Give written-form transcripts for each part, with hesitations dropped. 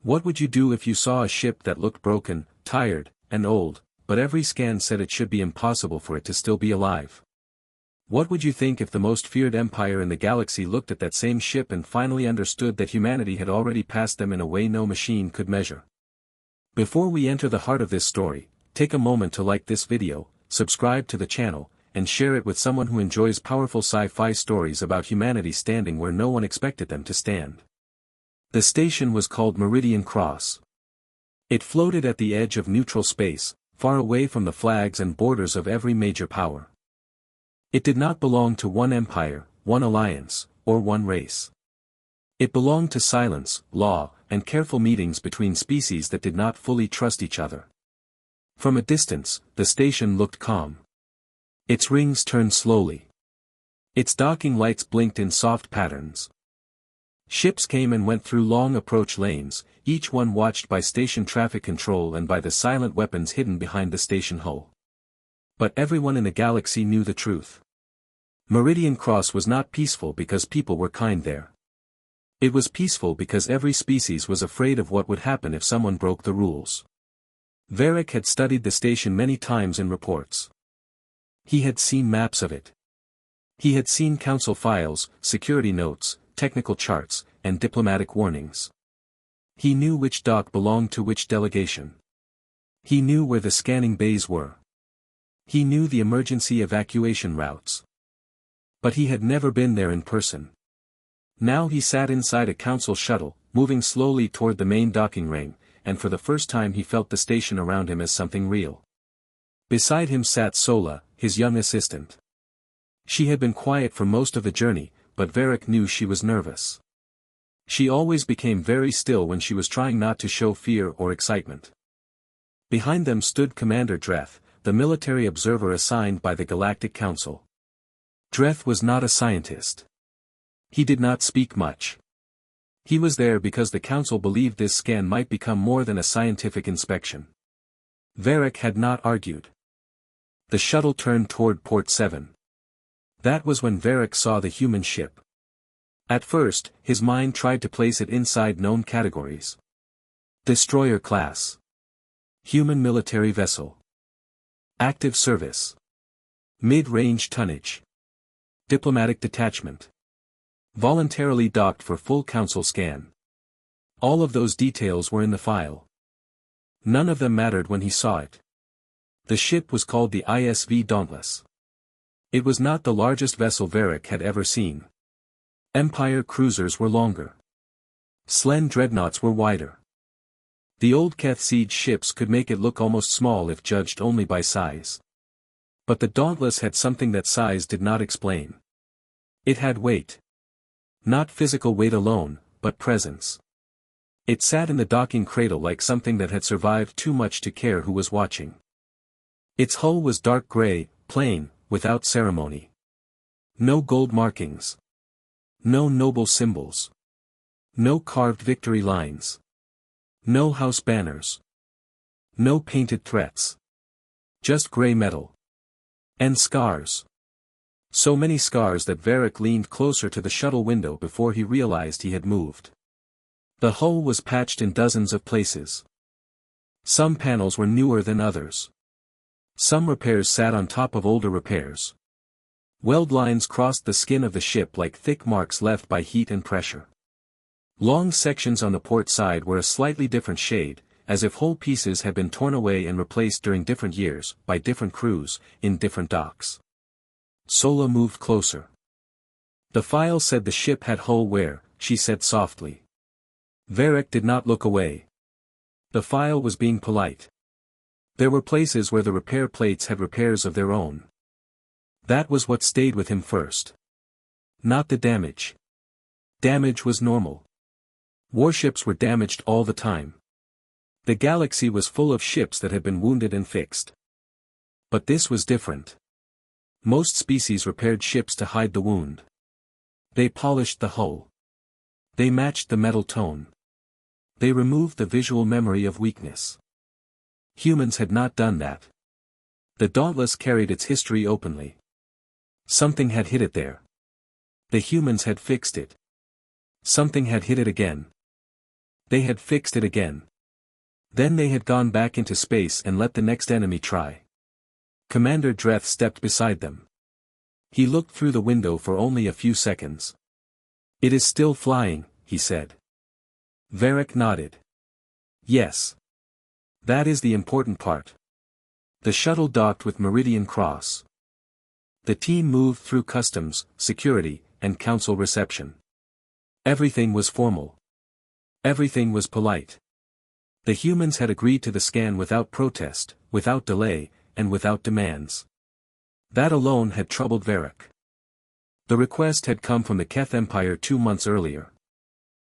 What would you do if you saw a ship that looked broken, tired, and old, but every scan said it should be impossible for it to still be alive? What would you think if the most feared empire in the galaxy looked at that same ship and finally understood that humanity had already passed them in a way no machine could measure? Before we enter the heart of this story, take a moment to like this video, subscribe to the channel, and share it with someone who enjoys powerful sci-fi stories about humanity standing where no one expected them to stand. The station was called Meridian Cross. It floated at the edge of neutral space, far away from the flags and borders of every major power. It did not belong to one empire, one alliance, or one race. It belonged to silence, law, and careful meetings between species that did not fully trust each other. From a distance, the station looked calm. Its rings turned slowly. Its docking lights blinked in soft patterns. Ships came and went through long approach lanes, each one watched by station traffic control and by the silent weapons hidden behind the station hull. But everyone in the galaxy knew the truth. Meridian Cross was not peaceful because people were kind there. It was peaceful because every species was afraid of what would happen if someone broke the rules. Varric had studied the station many times in reports. He had seen maps of it. He had seen council files, security notes, technical charts, and diplomatic warnings. He knew which dock belonged to which delegation. He knew where the scanning bays were. He knew the emergency evacuation routes. But he had never been there in person. Now he sat inside a council shuttle, moving slowly toward the main docking ring, and for the first time he felt the station around him as something real. Beside him sat Sola, his young assistant. She had been quiet for most of the journey, but Varric knew she was nervous. She always became very still when she was trying not to show fear or excitement. Behind them stood Commander Dreth, the military observer assigned by the Galactic Council. Dreth was not a scientist. He did not speak much. He was there because the council believed this scan might become more than a scientific inspection. Varric had not argued. The shuttle turned toward Port 7. That was when Varric saw the human ship. At first, his mind tried to place it inside known categories. Destroyer class. Human military vessel. Active service. Mid-range tonnage. Diplomatic detachment. Voluntarily docked for full council scan. All of those details were in the file. None of them mattered when he saw it. The ship was called the ISV Dauntless. It was not the largest vessel Varric had ever seen. Empire cruisers were longer. Slen dreadnoughts were wider. The old Keth siege ships could make it look almost small if judged only by size. But the Dauntless had something that size did not explain. It had weight. Not physical weight alone, but presence. It sat in the docking cradle like something that had survived too much to care who was watching. Its hull was dark gray, plain, without ceremony. No gold markings. No noble symbols. No carved victory lines. No house banners. No painted threats. Just gray metal. And scars. So many scars that Varric leaned closer to the shuttle window before he realized he had moved. The hull was patched in dozens of places. Some panels were newer than others. Some repairs sat on top of older repairs. Weld lines crossed the skin of the ship like thick marks left by heat and pressure. Long sections on the port side were a slightly different shade, as if whole pieces had been torn away and replaced during different years, by different crews, in different docks. Sola moved closer. The file said the ship had hull wear, she said softly. Varric did not look away. The file was being polite. There were places where the repair plates had repairs of their own. That was what stayed with him first. Not the damage. Damage was normal. Warships were damaged all the time. The galaxy was full of ships that had been wounded and fixed. But this was different. Most species repaired ships to hide the wound. They polished the hull. They matched the metal tone. They removed the visual memory of weakness. Humans had not done that. The Dauntless carried its history openly. Something had hit it there. The humans had fixed it. Something had hit it again. They had fixed it again. Then they had gone back into space and let the next enemy try. Commander Dreth stepped beside them. He looked through the window for only a few seconds. "It is still flying," he said. Varric nodded. "Yes. That is the important part." The shuttle docked with Meridian Cross. The team moved through customs, security, and council reception. Everything was formal. Everything was polite. The humans had agreed to the scan without protest, without delay, and without demands. That alone had troubled Varric. The request had come from the Keth Empire 2 months earlier.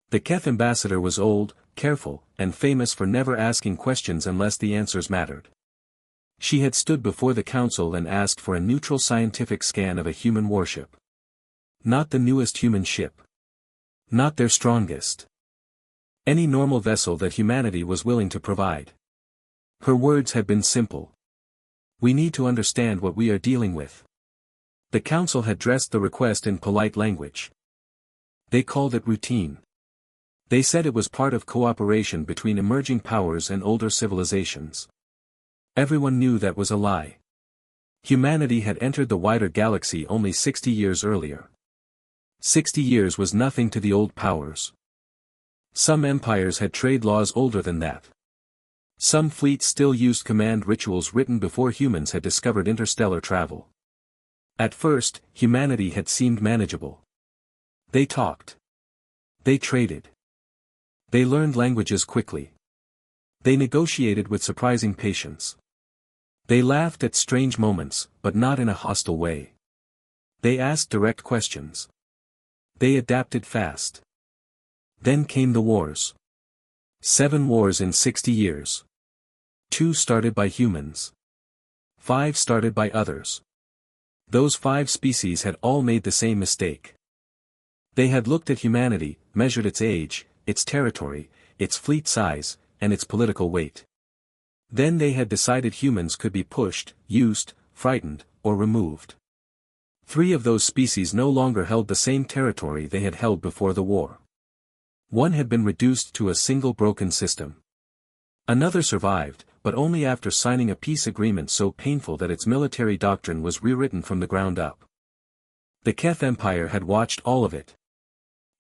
The Keth ambassador was old, careful, and famous for never asking questions unless the answers mattered. She had stood before the council and asked for a neutral scientific scan of a human warship. Not the newest human ship. Not their strongest. Any normal vessel that humanity was willing to provide. Her words had been simple. "We need to understand what we are dealing with." The council had dressed the request in polite language. They called it routine. They said it was part of cooperation between emerging powers and older civilizations. Everyone knew that was a lie. Humanity had entered the wider galaxy only 60 years earlier. 60 years was nothing to the old powers. Some empires had trade laws older than that. Some fleets still used command rituals written before humans had discovered interstellar travel. At first, humanity had seemed manageable. They talked. They traded. They learned languages quickly. They negotiated with surprising patience. They laughed at strange moments, but not in a hostile way. They asked direct questions. They adapted fast. Then came the wars. 7 wars in 60 years. 2 started by humans. 5 started by others. Those 5 species had all made the same mistake. They had looked at humanity, measured its age, its territory, its fleet size, and its political weight. Then they had decided humans could be pushed, used, frightened, or removed. 3 of those species no longer held the same territory they had held before the war. 1 had been reduced to a single broken system. Another survived, but only after signing a peace agreement so painful that its military doctrine was rewritten from the ground up. The Keth Empire had watched all of it.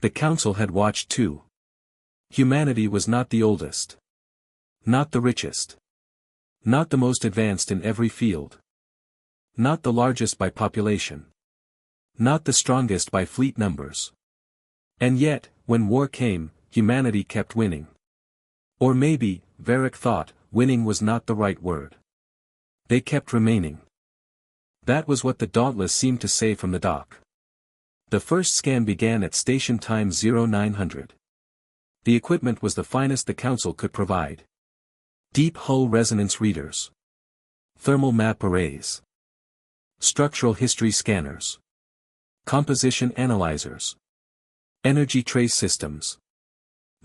The Council had watched too. Humanity was not the oldest. Not the richest. Not the most advanced in every field. Not the largest by population. Not the strongest by fleet numbers. And yet, when war came, humanity kept winning. Or maybe, Varric thought, winning was not the right word. They kept remaining. That was what the Dauntless seemed to say from the dock. The first scan began at station time 0900. The equipment was the finest the Council could provide. Deep hull resonance readers. Thermal map arrays. Structural history scanners. Composition analyzers. Energy trace systems.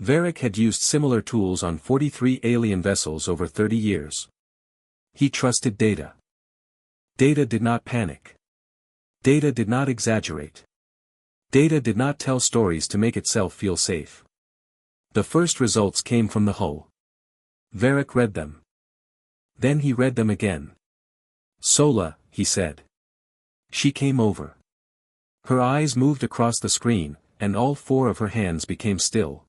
Varric had used similar tools on 43 alien vessels over 30 years. He trusted data. Data did not panic. Data did not exaggerate. Data did not tell stories to make itself feel safe. The first results came from the hull. Varric read them. Then he read them again. "Sola," he said. She came over. Her eyes moved across the screen, and all 4 of her hands became still.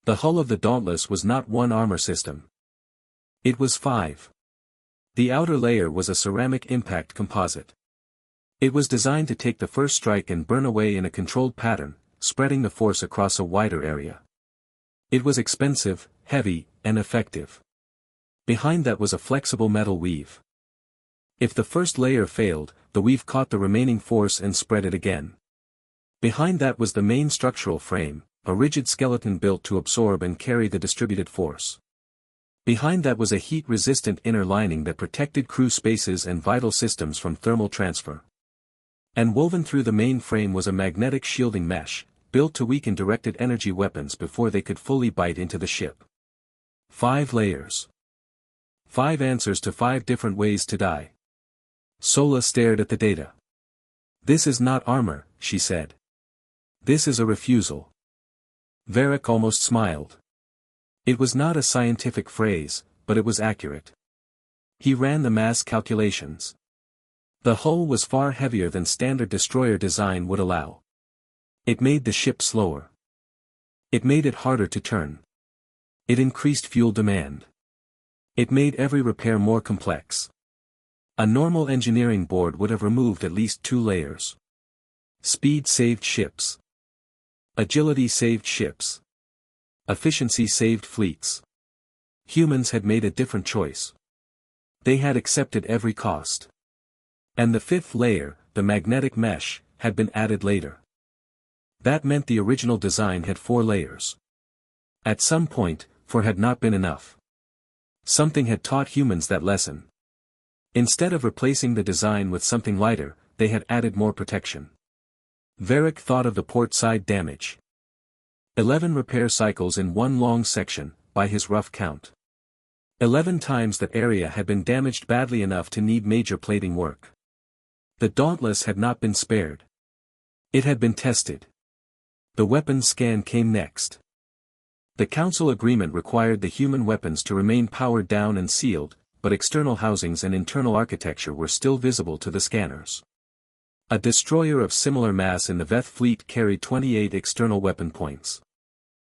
The hull of the Dauntless was not 1 armor system. It was 5. The outer layer was a ceramic impact composite. It was designed to take the first strike and burn away in a controlled pattern, spreading the force across a wider area. It was expensive, heavy, and effective. Behind that was a flexible metal weave. If the first layer failed, the weave caught the remaining force and spread it again. Behind that was the main structural frame, a rigid skeleton built to absorb and carry the distributed force. Behind that was a heat-resistant inner lining that protected crew spaces and vital systems from thermal transfer. And woven through the main frame was a magnetic shielding mesh, built to weaken directed energy weapons before they could fully bite into the ship. 5 layers. 5 answers to 5 different ways to die. Sola stared at the data. "This is not armor," she said. "This is a refusal." Varric almost smiled. It was not a scientific phrase, but it was accurate. He ran the mass calculations. The hull was far heavier than standard destroyer design would allow. It made the ship slower. It made it harder to turn. It increased fuel demand. It made every repair more complex. A normal engineering board would have removed at least 2 layers. Speed saved ships. Agility saved ships. Efficiency saved fleets. Humans had made a different choice. They had accepted every cost. And the 5th layer, the magnetic mesh, had been added later. That meant the original design had 4 layers. At some point, 4 had not been enough. Something had taught humans that lesson. Instead of replacing the design with something lighter, they had added more protection. Varric thought of the port side damage. 11 repair cycles in one long section, by his rough count. 11 times that area had been damaged badly enough to need major plating work. The Dauntless had not been spared. It had been tested. The weapons scan came next. The Council agreement required the human weapons to remain powered down and sealed, but external housings and internal architecture were still visible to the scanners. A destroyer of similar mass in the Veth fleet carried 28 external weapon points.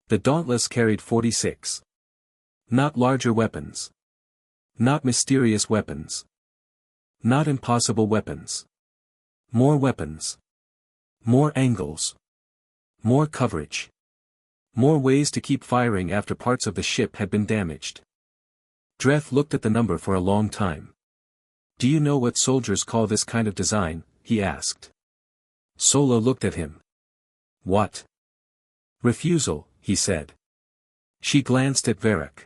The Dauntless carried 46. Not larger weapons. Not mysterious weapons. Not impossible weapons. More weapons. More angles. More coverage. More ways to keep firing after parts of the ship had been damaged. Dreth looked at the number for a long time. "Do you know what soldiers call this kind of design?" he asked. Sola looked at him. "What?" "Refusal," he said. She glanced at Varric.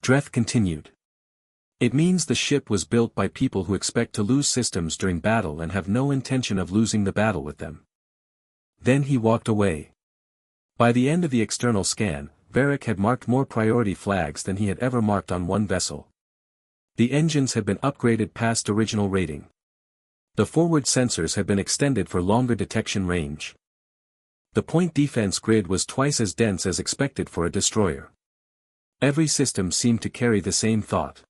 Dreth continued. "It means the ship was built by people who expect to lose systems during battle and have no intention of losing the battle with them." Then he walked away. By the end of the external scan, Varric had marked more priority flags than he had ever marked on one vessel. The engines had been upgraded past original rating. The forward sensors had been extended for longer detection range. The point defense grid was twice as dense as expected for a destroyer. Every system seemed to carry the same thought.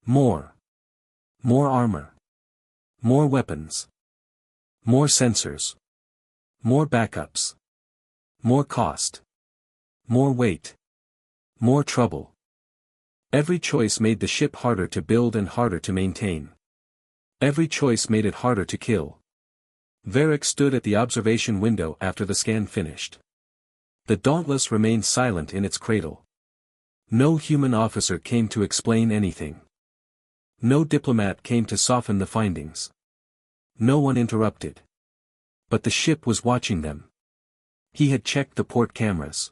More. More armor. More weapons. More sensors. More backups. More cost. More weight. More trouble. Every choice made the ship harder to build and harder to maintain. Every choice made it harder to kill. Varric stood at the observation window after the scan finished. The Dauntless remained silent in its cradle. No human officer came to explain anything. No diplomat came to soften the findings. No one interrupted. But the ship was watching them. He had checked the port cameras.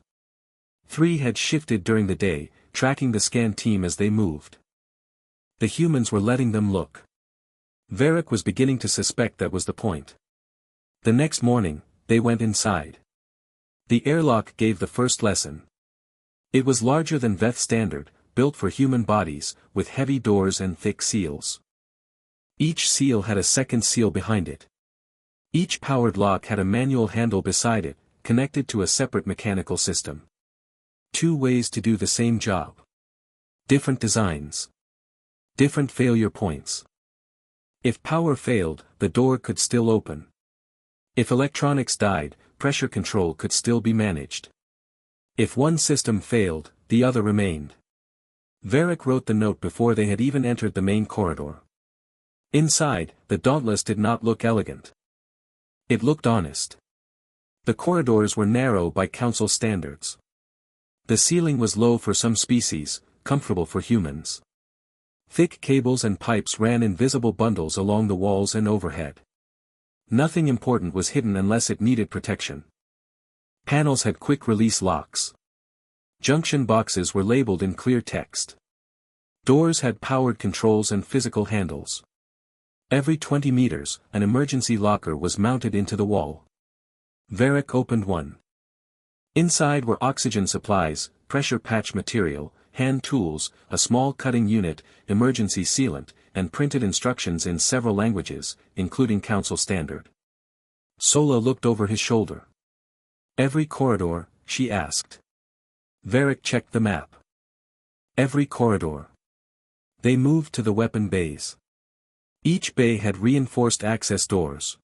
3 had shifted during the day, tracking the scan team as they moved. The humans were letting them look. Varric was beginning to suspect that was the point. The next morning, they went inside. The airlock gave the first lesson. It was larger than Veth standard, built for human bodies, with heavy doors and thick seals. Each seal had a second seal behind it. Each powered lock had a manual handle beside it, connected to a separate mechanical system. 2 ways to do the same job. Different designs. Different failure points. If power failed, the door could still open. If electronics died, pressure control could still be managed. If one system failed, the other remained. Varric wrote the note before they had even entered the main corridor. Inside, the Dauntless did not look elegant. It looked honest. The corridors were narrow by Council standards. The ceiling was low for some species, comfortable for humans. Thick cables and pipes ran in visible bundles along the walls and overhead. Nothing important was hidden unless it needed protection. Panels had quick-release locks. Junction boxes were labeled in clear text. Doors had powered controls and physical handles. Every 20 meters, an emergency locker was mounted into the wall. Varric opened one. Inside were oxygen supplies, pressure patch material, hand tools, a small cutting unit, emergency sealant, and printed instructions in several languages, including Council Standard. Sola looked over his shoulder. "Every corridor?" she asked. Varric checked the map. Every corridor. They moved to the weapon bays. Each bay had reinforced access doors.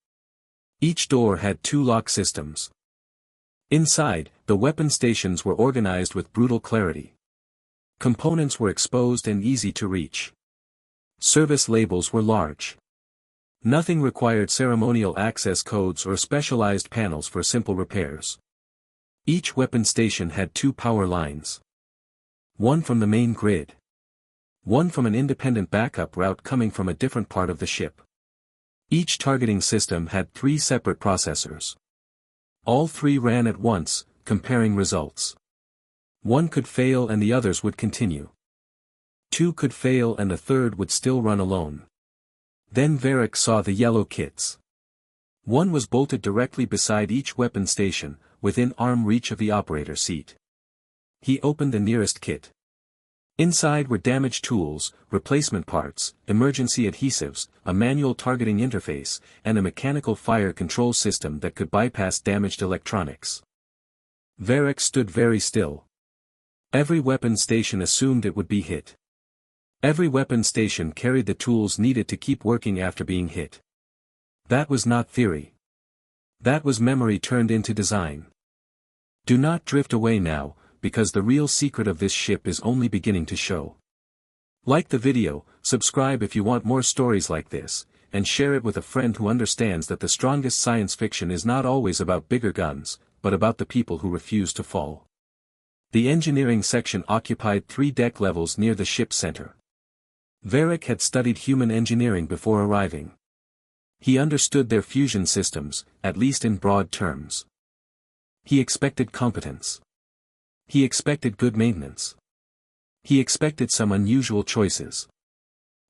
Each door had 2 lock systems. Inside, the weapon stations were organized with brutal clarity. Components were exposed and easy to reach. Service labels were large. Nothing required ceremonial access codes or specialized panels for simple repairs. Each weapon station had 2 power lines. One from the main grid. One from an independent backup route coming from a different part of the ship. Each targeting system had 3 separate processors. All 3 ran at once, comparing results. One could fail and the others would continue. 2 could fail and the third would still run alone. Then Varric saw the yellow kits. One was bolted directly beside each weapon station, within arm reach of the operator seat. He opened the nearest kit. Inside were damaged tools, replacement parts, emergency adhesives, a manual targeting interface, and a mechanical fire control system that could bypass damaged electronics. Varric stood very still. Every weapon station assumed it would be hit. Every weapon station carried the tools needed to keep working after being hit. That was not theory. That was memory turned into design. Do not drift away now, because the real secret of this ship is only beginning to show. Like the video, subscribe if you want more stories like this, and share it with a friend who understands that the strongest science fiction is not always about bigger guns, but about the people who refuse to fall. The engineering section occupied 3 deck levels near the ship's center. Varric had studied human engineering before arriving. He understood their fusion systems, at least in broad terms. He expected competence. He expected good maintenance. He expected some unusual choices.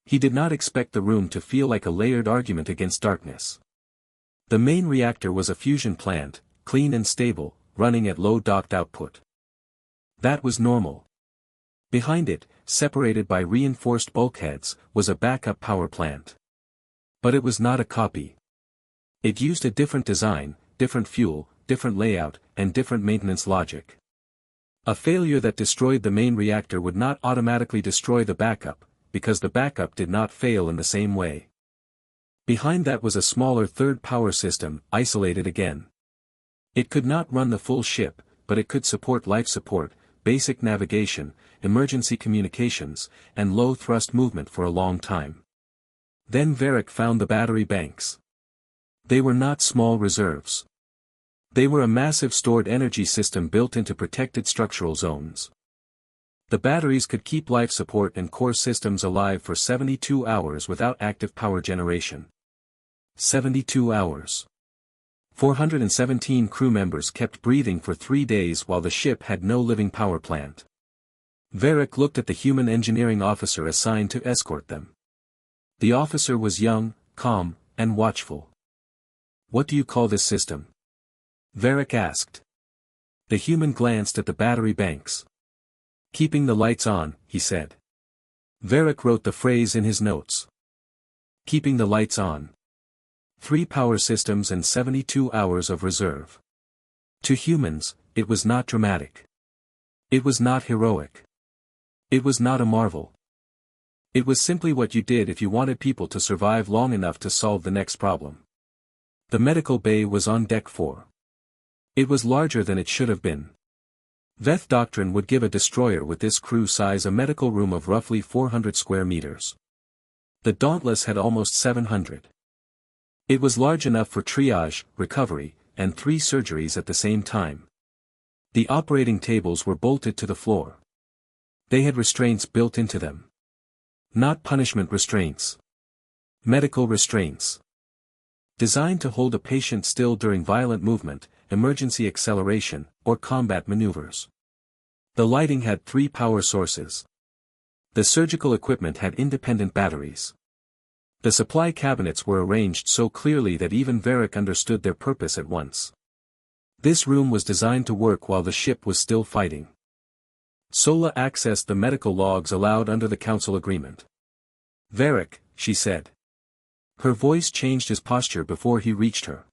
He did not expect the room to feel like a layered argument against darkness. The main reactor was a fusion plant, clean and stable, running at low docked output. That was normal. Behind it, separated by reinforced bulkheads, was a backup power plant. But it was not a copy. It used a different design, different fuel, different layout, and different maintenance logic. A failure that destroyed the main reactor would not automatically destroy the backup, because the backup did not fail in the same way. Behind that was a smaller third power system, isolated again. It could not run the full ship, but it could support life support, basic navigation, emergency communications, and low-thrust movement for a long time. Then Varric found the battery banks. They were not small reserves. They were a massive stored energy system built into protected structural zones. The batteries could keep life support and core systems alive for 72 hours without active power generation. 72 hours. 417 crew members kept breathing for 3 days while the ship had no living power plant. Varric looked at the human engineering officer assigned to escort them. The officer was young, calm, and watchful. "What do you call this system?" Varric asked. The human glanced at the battery banks. "Keeping the lights on," he said. Varric wrote the phrase in his notes. Keeping the lights on. 3 power systems and 72 hours of reserve. To humans, it was not dramatic. It was not heroic. It was not a marvel. It was simply what you did if you wanted people to survive long enough to solve the next problem. The medical bay was on deck 4. It was larger than it should have been. Veth doctrine would give a destroyer with this crew size a medical room of roughly 400 square meters. The Dauntless had almost 700. It was large enough for triage, recovery, and 3 surgeries at the same time. The operating tables were bolted to the floor. They had restraints built into them. Not punishment restraints. Medical restraints. Designed to hold a patient still during violent movement, emergency acceleration, or combat maneuvers. The lighting had 3 power sources. The surgical equipment had independent batteries. The supply cabinets were arranged so clearly that even Varric understood their purpose at once. This room was designed to work while the ship was still fighting. Sola accessed the medical logs allowed under the council agreement. "Varric," she said. Her voice changed his posture before he reached her.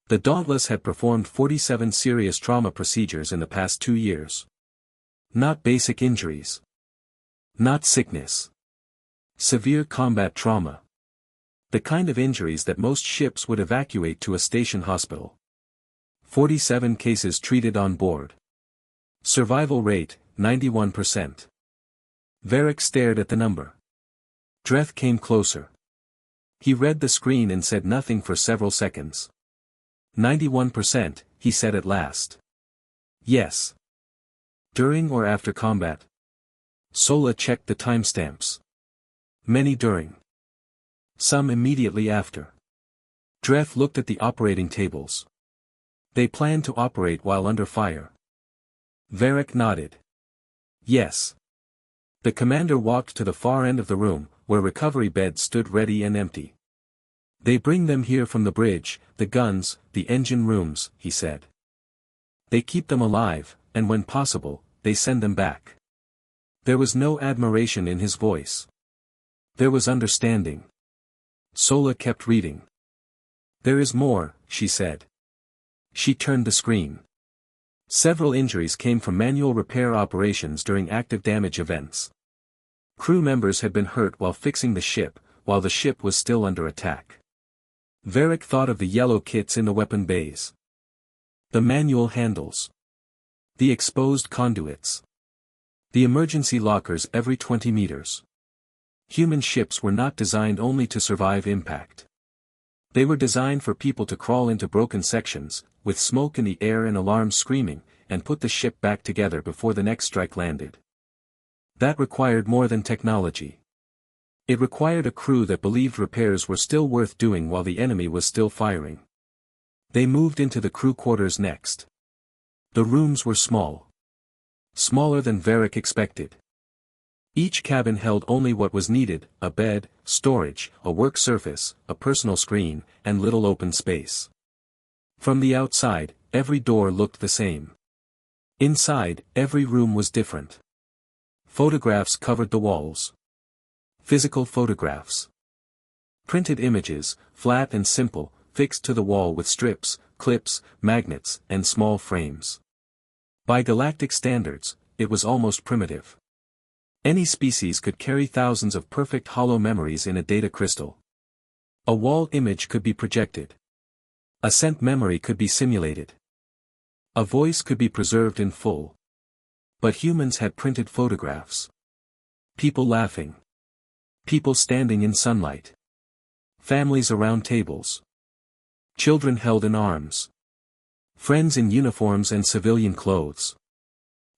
The Dauntless had performed 47 serious trauma procedures in the past 2 years. Not basic injuries. Not sickness. Severe combat trauma. The kind of injuries that most ships would evacuate to a station hospital. 47 cases treated on board. Survival rate, 91%. Varric stared at the number. Dreth came closer. He read the screen and said nothing for several seconds. 91%, he said at last. Yes. During or after combat? Sola checked the timestamps. Many during. Some immediately after. Dreth looked at the operating tables. They planned to operate while under fire. Varric nodded. Yes. The commander walked to the far end of the room, where recovery beds stood ready and empty. They bring them here from the bridge, the guns, the engine rooms, he said. They keep them alive, and when possible, they send them back. There was no admiration in his voice. There was understanding. Sola kept reading. There is more, she said. She turned the screen. Several injuries came from manual repair operations during active damage events. Crew members had been hurt while fixing the ship, while the ship was still under attack. Varric thought of the yellow kits in the weapon bays. The manual handles. The exposed conduits. The emergency lockers every 20 meters. Human ships were not designed only to survive impact. They were designed for people to crawl into broken sections, with smoke in the air and alarms screaming, and put the ship back together before the next strike landed. That required more than technology. It required a crew that believed repairs were still worth doing while the enemy was still firing. They moved into the crew quarters next. The rooms were small. Smaller than Varric expected. Each cabin held only what was needed, a bed, storage, a work surface, a personal screen, and little open space. From the outside, every door looked the same. Inside, every room was different. Photographs covered the walls. Physical photographs. Printed images, flat and simple, fixed to the wall with strips, clips, magnets, and small frames. By galactic standards, it was almost primitive. Any species could carry thousands of perfect hollow memories in a data crystal. A wall image could be projected. A scent memory could be simulated. A voice could be preserved in full. But humans had printed photographs. People laughing. People standing in sunlight. Families around tables. Children held in arms. Friends in uniforms and civilian clothes.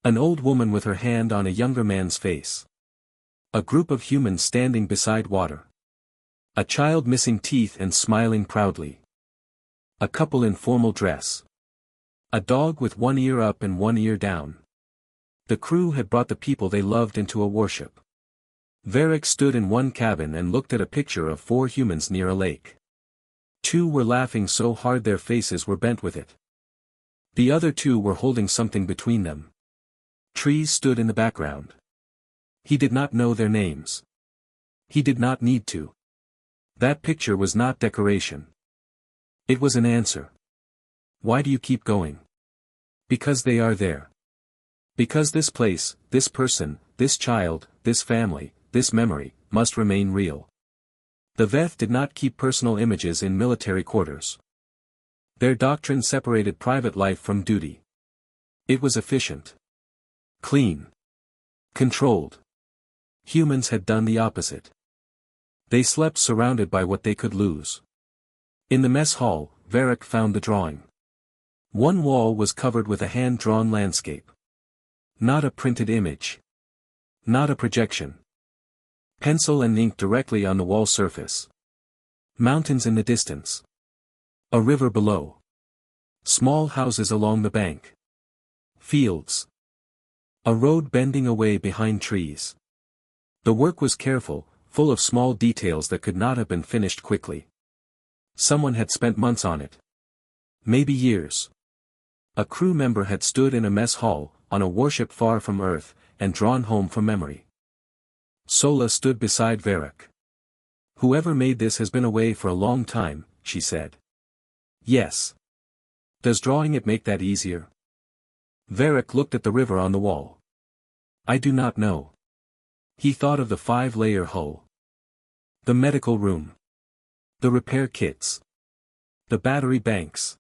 An old woman with her hand on a younger man's face. A group of humans standing beside water. A child missing teeth and smiling proudly. A couple in formal dress. A dog with one ear up and one ear down. The crew had brought the people they loved into a warship. Varric stood in one cabin and looked at a picture of 4 humans near a lake. 2 were laughing so hard their faces were bent with it. The other 2 were holding something between them. Trees stood in the background. He did not know their names. He did not need to. That picture was not decoration. It was an answer. Why do you keep going? Because they are there. Because this place, this person, this child, this family, this memory, must remain real. The Veth did not keep personal images in military quarters. Their doctrine separated private life from duty. It was efficient. Clean. Controlled. Humans had done the opposite. They slept surrounded by what they could lose. In the mess hall, Varric found the drawing. One wall was covered with a hand-drawn landscape. Not a printed image. Not a projection. Pencil and ink directly on the wall surface. Mountains in the distance. A river below. Small houses along the bank. Fields. A road bending away behind trees. The work was careful, full of small details that could not have been finished quickly. Someone had spent months on it. Maybe years. A crew member had stood in a mess hall, on a warship far from Earth, and drawn home from memory. Sola stood beside Varric. Whoever made this has been away for a long time, she said. Yes. Does drawing it make that easier? Varric looked at the river on the wall. I do not know. He thought of the 5-layer hull. The medical room. The repair kits. The battery banks.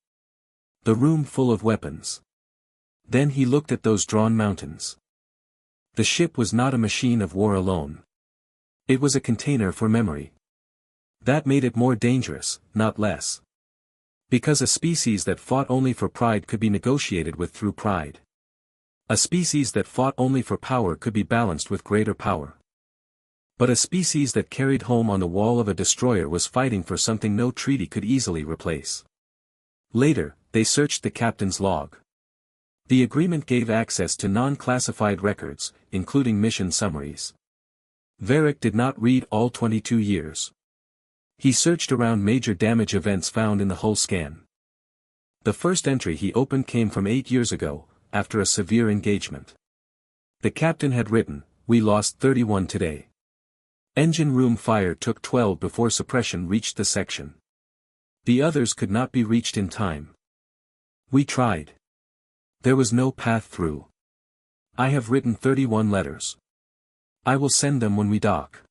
The room full of weapons. Then he looked at those drawn mountains. The ship was not a machine of war alone. It was a container for memory. That made it more dangerous, not less. Because a species that fought only for pride could be negotiated with through pride. A species that fought only for power could be balanced with greater power. But a species that carried home on the wall of a destroyer was fighting for something no treaty could easily replace. Later, they searched the captain's log. The agreement gave access to non-classified records, including mission summaries. Varric did not read all 22 years. He searched around major damage events found in the hull scan. The first entry he opened came from 8 years ago, after a severe engagement. The captain had written, "We lost 31 today. Engine room fire took 12 before suppression reached the section. The others could not be reached in time. We tried. There was no path through. I have written 31 letters. I will send them when we dock.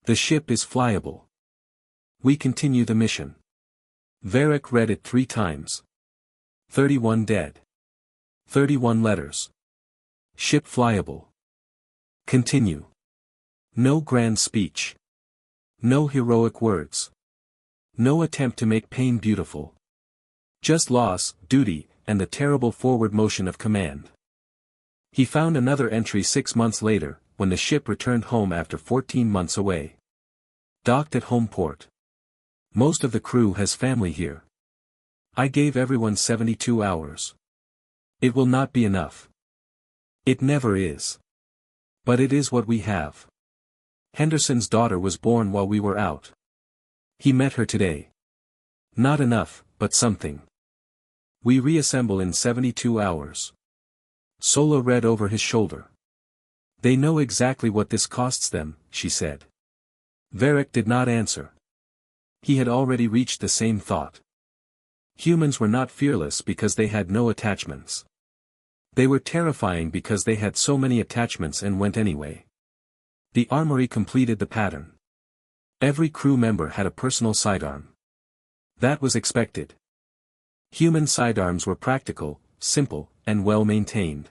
The ship is flyable. We continue the mission." Varric read it 3 times. 31 dead. 31 letters. Ship flyable. Continue. No grand speech. No heroic words. No attempt to make pain beautiful. Just loss, duty, and the terrible forward motion of command. He found another entry 6 months later, when the ship returned home after 14 months away. Docked at home port. Most of the crew has family here. I gave everyone 72 hours. It will not be enough. It never is. But it is what we have. Henderson's daughter was born while we were out. He met her today. Not enough, but something. We reassemble in 72 hours. Sola read over his shoulder. They know exactly what this costs them, she said. Varric did not answer. He had already reached the same thought. Humans were not fearless because they had no attachments. They were terrifying because they had so many attachments and went anyway. The armory completed the pattern. Every crew member had a personal sidearm. That was expected. Human sidearms were practical, simple, and well maintained.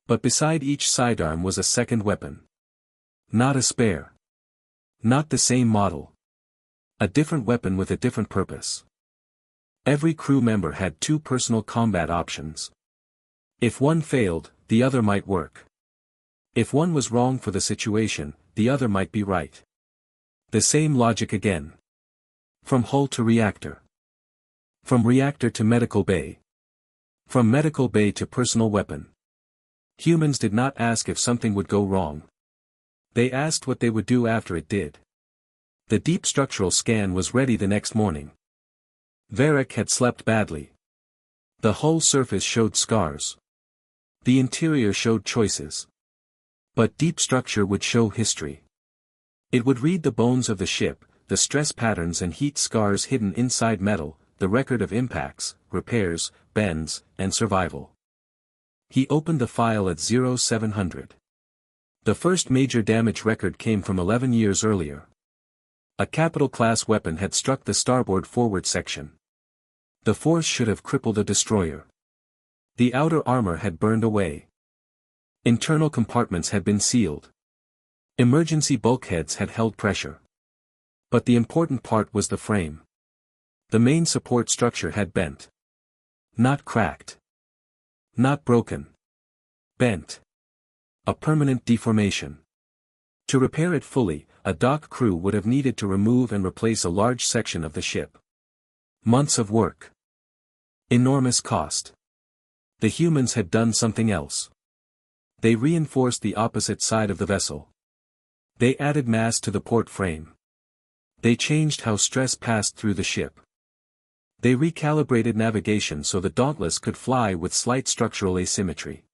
But beside each sidearm was a second weapon. Not a spare. Not the same model. A different weapon with a different purpose. Every crew member had 2 personal combat options. If one failed, the other might work. If one was wrong for the situation, the other might be right. The same logic again. From hull to reactor. From reactor to medical bay. From medical bay to personal weapon. Humans did not ask if something would go wrong. They asked what they would do after it did. The deep structural scan was ready the next morning. Varric had slept badly. The hull surface showed scars. The interior showed choices. But deep structure would show history. It would read the bones of the ship, the stress patterns and heat scars hidden inside metal, the record of impacts, repairs, bends, and survival. He opened the file at 0700. The first major damage record came from 11 years earlier. A capital-class weapon had struck the starboard forward section. The force should have crippled a destroyer. The outer armor had burned away. Internal compartments had been sealed. Emergency bulkheads had held pressure. But the important part was the frame. The main support structure had bent. Not cracked. Not broken. Bent. A permanent deformation. To repair it fully, a dock crew would have needed to remove and replace a large section of the ship. Months of work. Enormous cost. The humans had done something else. They reinforced the opposite side of the vessel. They added mass to the port frame. They changed how stress passed through the ship. They recalibrated navigation so the Dauntless could fly with slight structural asymmetry.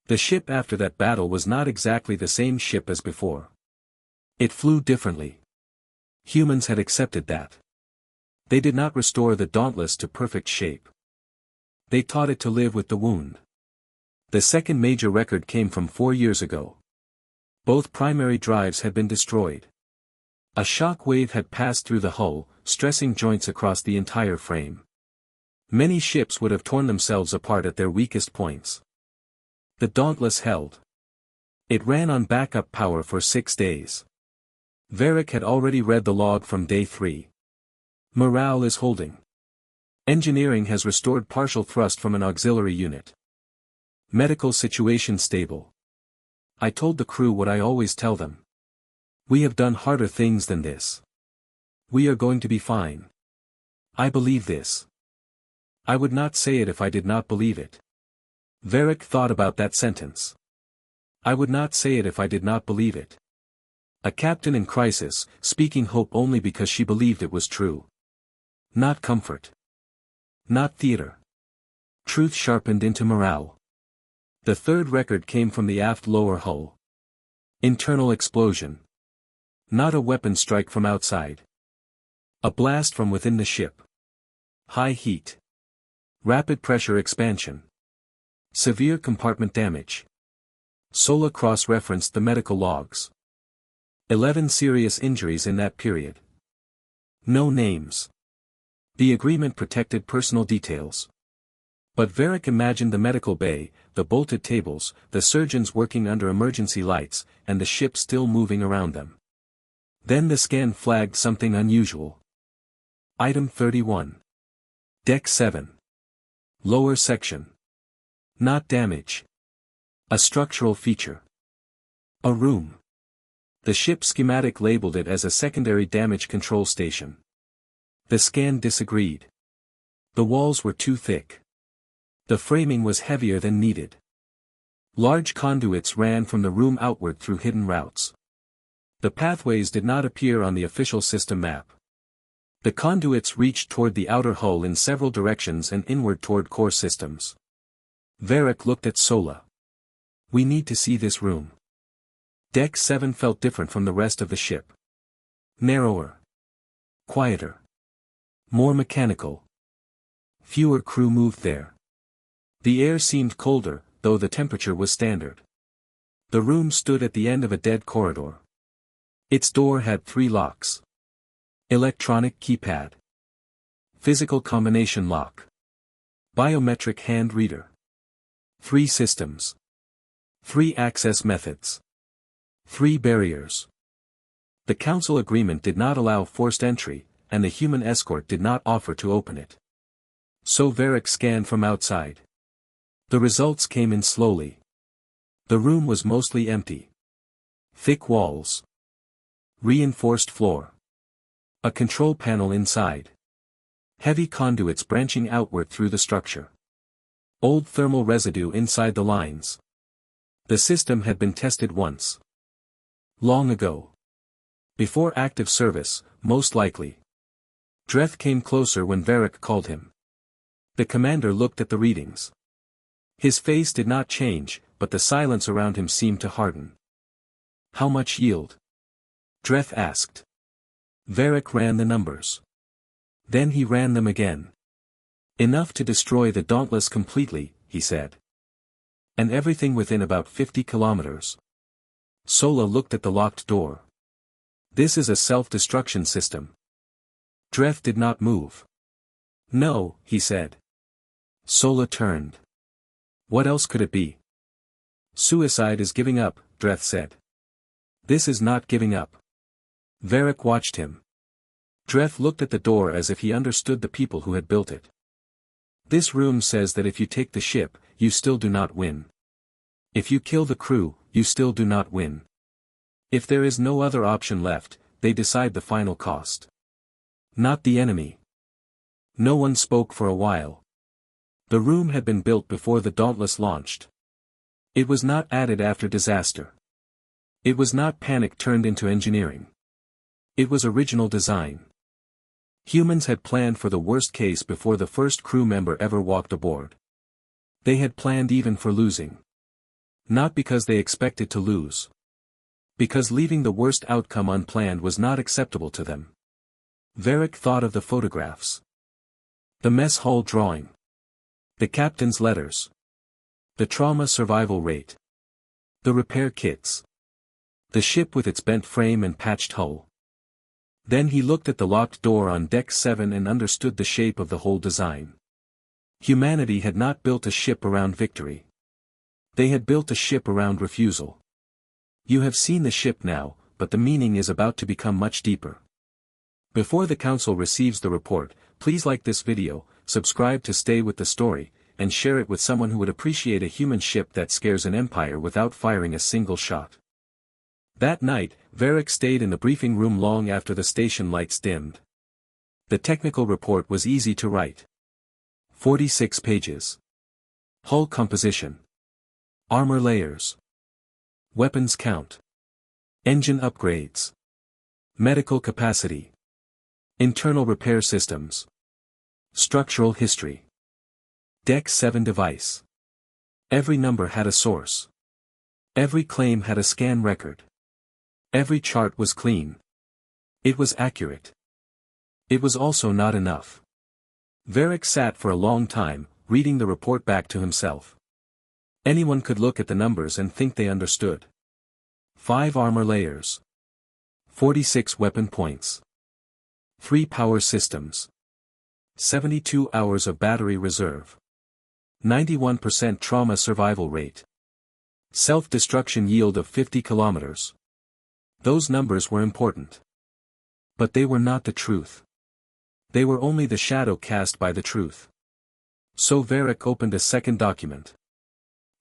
The ship after that battle was not exactly the same ship as before. It flew differently. Humans had accepted that. They did not restore the Dauntless to perfect shape. They taught it to live with the wound. The second major record came from 4 years ago. Both primary drives had been destroyed. A shock wave had passed through the hull, stressing joints across the entire frame. Many ships would have torn themselves apart at their weakest points. The Dauntless held. It ran on backup power for 6 days. Varric had already read the log from day 3. Morale is holding. Engineering has restored partial thrust from an auxiliary unit. Medical situation stable. I told the crew what I always tell them. We have done harder things than this. We are going to be fine. I believe this. I would not say it if I did not believe it. Varric thought about that sentence. I would not say it if I did not believe it. A captain in crisis, speaking hope only because she believed it was true. Not comfort. Not theater. Truth sharpened into morale. The third record came from the aft lower hull. Internal explosion. Not a weapon strike from outside. A blast from within the ship. High heat. Rapid pressure expansion. Severe compartment damage. Sola cross-referenced the medical logs. 11 serious injuries in that period. No names. The agreement protected personal details. But Varric imagined the medical bay, the bolted tables, the surgeons working under emergency lights, and the ship still moving around them. Then the scan flagged something unusual. Item 31. Deck 7. Lower section. Not damage. A structural feature. A room. The ship schematic labeled it as a secondary damage control station. The scan disagreed. The walls were too thick. The framing was heavier than needed. Large conduits ran from the room outward through hidden routes. The pathways did not appear on the official system map. The conduits reached toward the outer hull in several directions and inward toward core systems. Varric looked at Sola. We need to see this room. Deck 7 felt different from the rest of the ship. Narrower. Quieter. More mechanical. Fewer crew moved there. The air seemed colder, though the temperature was standard. The room stood at the end of a dead corridor. Its door had 3 locks. Electronic keypad. Physical combination lock. Biometric hand reader. 3 systems. 3 access methods. 3 barriers. The council agreement did not allow forced entry, and the human escort did not offer to open it. So Varric scanned from outside. The results came in slowly. The room was mostly empty. Thick walls. Reinforced floor. A control panel inside. Heavy conduits branching outward through the structure. Old thermal residue inside the lines. The system had been tested once. Long ago. Before active service, most likely. Dreth came closer when Varric called him. The commander looked at the readings. His face did not change, but the silence around him seemed to harden. How much yield? Dreth asked. Varric ran the numbers. Then he ran them again. Enough to destroy the Dauntless completely, he said. And everything within about 50 kilometers. Sola looked at the locked door. This is a self-destruction system. Dreth did not move. No, he said. Sola turned. What else could it be? Suicide is giving up, Dreth said. This is not giving up. Varric watched him. Dreth looked at the door as if he understood the people who had built it. This room says that if you take the ship, you still do not win. If you kill the crew, you still do not win. If there is no other option left, they decide the final cost. Not the enemy. No one spoke for a while. The room had been built before the Dauntless launched. It was not added after disaster. It was not panic turned into engineering. It was original design. Humans had planned for the worst case before the first crew member ever walked aboard. They had planned even for losing. Not because they expected to lose. Because leaving the worst outcome unplanned was not acceptable to them. Varric thought of the photographs. The mess hall drawing. The captain's letters. The trauma survival rate. The repair kits. The ship with its bent frame and patched hull. Then he looked at the locked door on Deck 7 and understood the shape of the whole design. Humanity had not built a ship around victory. They had built a ship around refusal. You have seen the ship now, but the meaning is about to become much deeper. Before the Council receives the report, please like this video, subscribe to stay with the story, and share it with someone who would appreciate a human ship that scares an empire without firing a single shot. That night, Varric stayed in the briefing room long after the station lights dimmed. The technical report was easy to write. 46 pages. Hull composition. Armor layers. Weapons count. Engine upgrades. Medical capacity. Internal repair systems. Structural history. Deck 7 device. Every number had a source. Every claim had a scan record. Every chart was clean. It was accurate. It was also not enough. Varric sat for a long time, reading the report back to himself. Anyone could look at the numbers and think they understood. 5 armor layers. 46 weapon points. 3 power systems. 72 hours of battery reserve. 91% trauma survival rate. Self-destruction yield of 50 kilometers. Those numbers were important. But they were not the truth. They were only the shadow cast by the truth. So Varric opened a second document.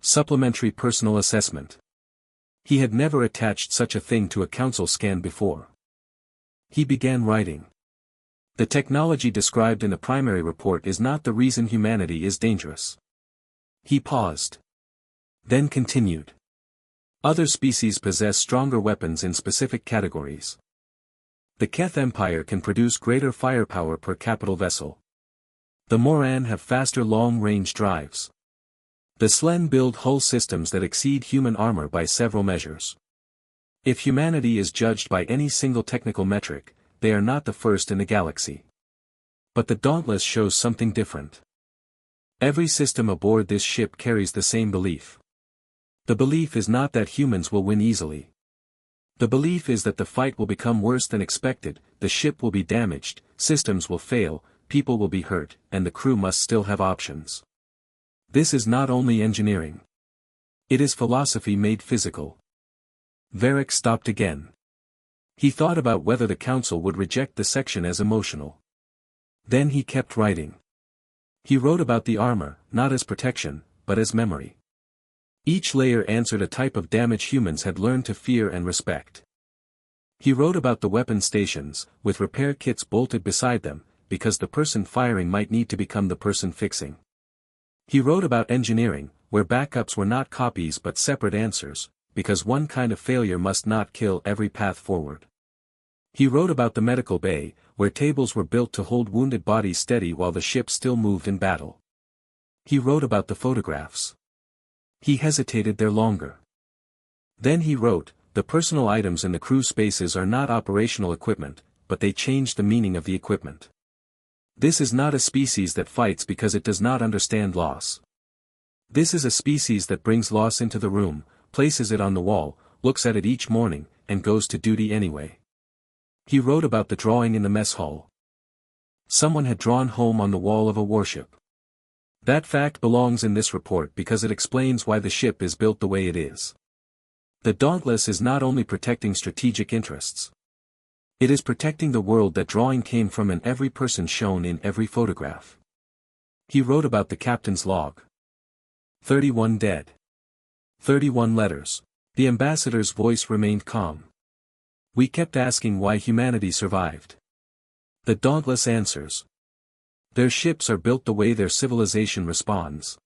Supplementary personal assessment. He had never attached such a thing to a council scan before. He began writing. The technology described in the primary report is not the reason humanity is dangerous. He paused. Then continued. Other species possess stronger weapons in specific categories. The Keth Empire can produce greater firepower per capital vessel. The Moran have faster long-range drives. The Slen build hull systems that exceed human armor by several measures. If humanity is judged by any single technical metric, they are not the first in the galaxy. But the Dauntless shows something different. Every system aboard this ship carries the same belief. The belief is not that humans will win easily. The belief is that the fight will become worse than expected, the ship will be damaged, systems will fail, people will be hurt, and the crew must still have options. This is not only engineering. It is philosophy made physical. Varric stopped again. He thought about whether the council would reject the section as emotional. Then he kept writing. He wrote about the armor, not as protection, but as memory. Each layer answered a type of damage humans had learned to fear and respect. He wrote about the weapon stations, with repair kits bolted beside them, because the person firing might need to become the person fixing. He wrote about engineering, where backups were not copies but separate answers, because one kind of failure must not kill every path forward. He wrote about the medical bay, where tables were built to hold wounded bodies steady while the ship still moved in battle. He wrote about the photographs. He hesitated there longer. Then he wrote, the personal items in the crew spaces are not operational equipment, but they change the meaning of the equipment. This is not a species that fights because it does not understand loss. This is a species that brings loss into the room, places it on the wall, looks at it each morning, and goes to duty anyway. He wrote about the drawing in the mess hall. Someone had drawn home on the wall of a warship. That fact belongs in this report because it explains why the ship is built the way it is. The Dauntless is not only protecting strategic interests. It is protecting the world that drawing came from and every person shown in every photograph. He wrote about the captain's log. 31 dead. 31 letters. The ambassador's voice remained calm. We kept asking why humanity survived. The Dauntless answers. Their ships are built the way their civilization responds.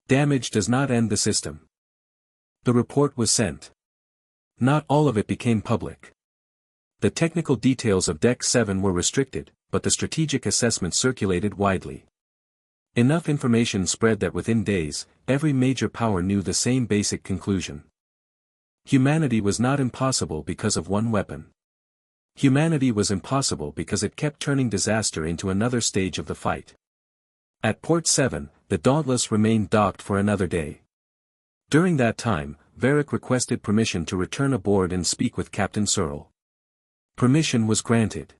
Damage does not end the system. The report was sent. Not all of it became public. The technical details of Deck 7 were restricted, but the strategic assessment circulated widely. Enough information spread that within days, every major power knew the same basic conclusion. Humanity was not impossible because of one weapon. Humanity was impossible because it kept turning disaster into another stage of the fight. At Port 7, the Dauntless remained docked for another day. During that time, Varric requested permission to return aboard and speak with Captain Searle. Permission was granted.